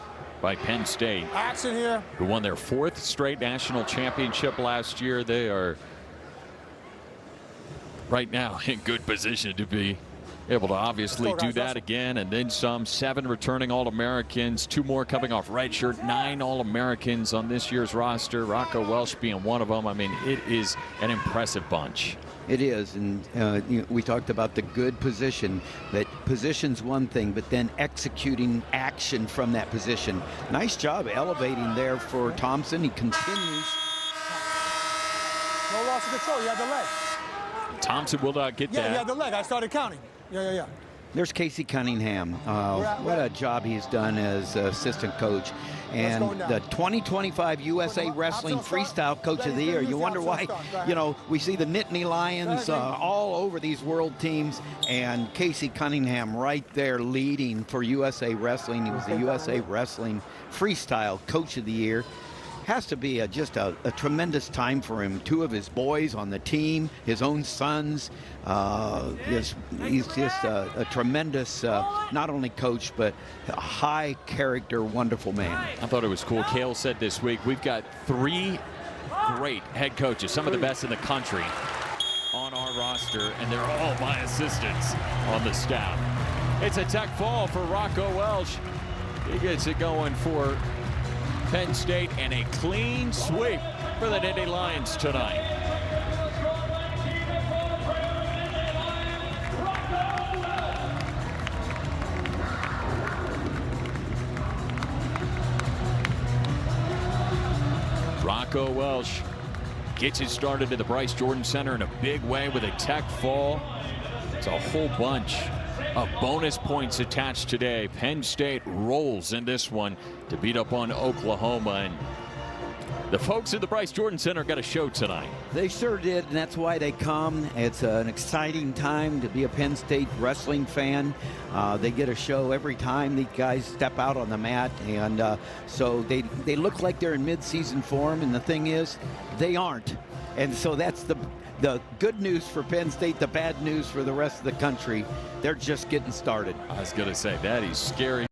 by Penn State, Action here. who won their 4th straight national championship last year. They are right now in good position to be able to obviously do that again, and then some. 7 returning All-Americans, 2 more coming off redshirt, 9 All-Americans on this year's roster, Rocco Welsh being one of them. I mean, it is an impressive bunch. It is, and we talked about the good position, that position's one thing, but then executing action from that position. Nice job elevating there for Thompson. He continues. No loss of control. You had the leg. Thompson will not get Yeah, that. you had the leg. I started counting. Yeah. There's Casey Cunningham. What a job he's done as assistant coach. And the 2025 USA Wrestling Freestyle Coach of the Year. You wonder why, we see the Nittany Lions all over these world teams, and Casey Cunningham right there leading for USA Wrestling. He was the USA Wrestling Freestyle Coach of the Year. Has to be just a tremendous time for him. 2 of his boys on the team, his own sons. He's just a tremendous, not only coach, but a high character, wonderful man. I thought it was cool. Cale said this week, we've got 3 great head coaches, some of the best in the country, on our roster, and they're all my assistants on the staff. It's a tech fall for Rocco Welsh. He gets it going for Penn State, and a clean sweep for the Nittany Lions tonight. Rocco Welsh gets it started at the Bryce Jordan Center in a big way with a tech fall. It's a whole bunch of bonus points attached today. Penn State rolls in this one to beat up on Oklahoma, and The folks at the Bryce Jordan Center got a show tonight. They sure did, and that's why they come. It's an exciting time to be a Penn State wrestling fan. They get a show every time these guys step out on the mat, and so they look like they're in mid-season form, and the thing is, they aren't. And so that's the good news for Penn State, the bad news for the rest of the country. They're just getting started. I was going to say, that is scary.